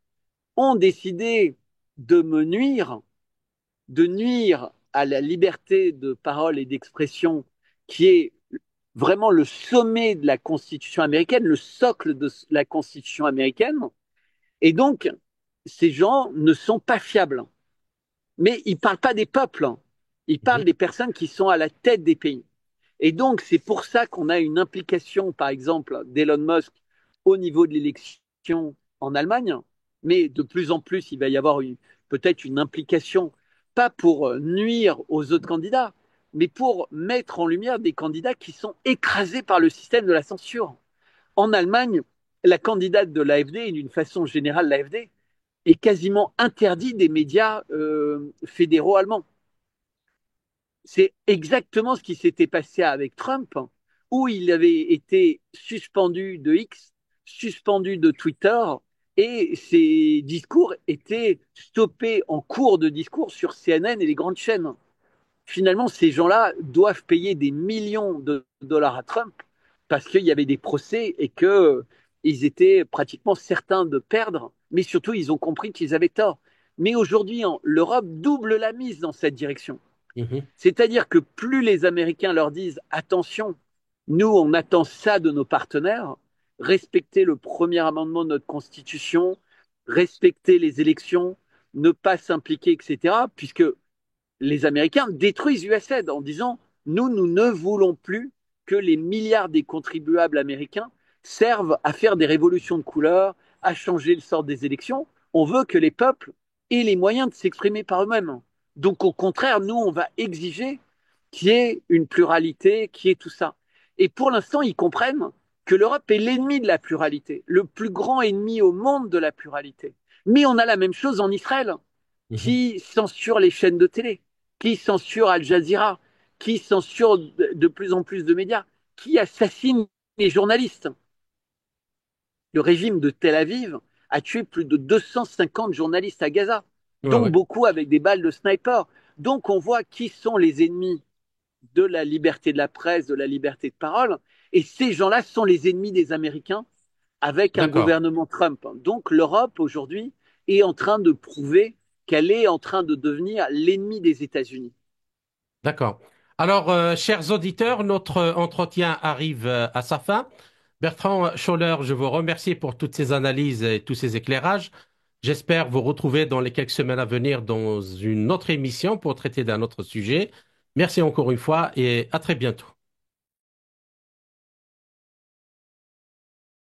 ont décidé de me nuire, de nuire à la liberté de parole et d'expression qui est vraiment le sommet de la Constitution américaine, le socle de la Constitution américaine. Et donc, ces gens ne sont pas fiables. Mais ils ne parlent pas des peuples, ils parlent Mhm. des personnes qui sont à la tête des pays. Et donc, c'est pour ça qu'on a une implication, par exemple, d'Elon Musk au niveau de l'élection en Allemagne, mais de plus en plus, il va y avoir peut-être une implication, pas pour nuire aux autres candidats, mais pour mettre en lumière des candidats qui sont écrasés par le système de la censure. En Allemagne, la candidate de l'AfD, et d'une façon générale l'AfD, est quasiment interdite des médias fédéraux allemands. C'est exactement ce qui s'était passé avec Trump, où il avait été suspendu de X, suspendu de Twitter, et ses discours étaient stoppés en cours de discours sur CNN et les grandes chaînes. Finalement, ces gens-là doivent payer des millions de dollars à Trump parce qu'il y avait des procès et qu'ils étaient pratiquement certains de perdre, mais surtout, ils ont compris qu'ils avaient tort. Mais aujourd'hui, l'Europe double la mise dans cette direction. Mhm. C'est-à-dire que plus les Américains leur disent attention, nous, on attend ça de nos partenaires, respecter le premier amendement de notre Constitution, respecter les élections, ne pas s'impliquer, etc., puisque les Américains détruisent USAID en disant nous ne voulons plus que les milliards des contribuables américains servent à faire des révolutions de couleur, à changer le sort des élections. On veut que les peuples aient les moyens de s'exprimer par eux-mêmes. Donc, au contraire, nous, on va exiger qu'il y ait une pluralité, qu'il y ait tout ça. Et pour l'instant, ils comprennent que l'Europe est l'ennemi de la pluralité, le plus grand ennemi au monde de la pluralité. Mais on a la même chose en Israël, Mhm. qui censure les chaînes de télé, qui censure Al Jazeera, qui censure de plus en plus de médias, qui assassine les journalistes. Le régime de Tel Aviv a tué plus de 250 journalistes à Gaza, Ouais, dont ouais. beaucoup avec des balles de sniper. Donc on voit qui sont les ennemis de la liberté de la presse, de la liberté de parole, et ces gens-là sont les ennemis des Américains avec un D'accord. gouvernement Trump. Donc l'Europe aujourd'hui est en train de prouver qu'elle est en train de devenir l'ennemi des États-Unis. D'accord. Alors, chers auditeurs, notre entretien arrive à sa fin. Bertrand Scholler, je vous remercie pour toutes ces analyses et tous ces éclairages. J'espère vous retrouver dans les quelques semaines à venir dans une autre émission pour traiter d'un autre sujet. Merci encore une fois et à très bientôt.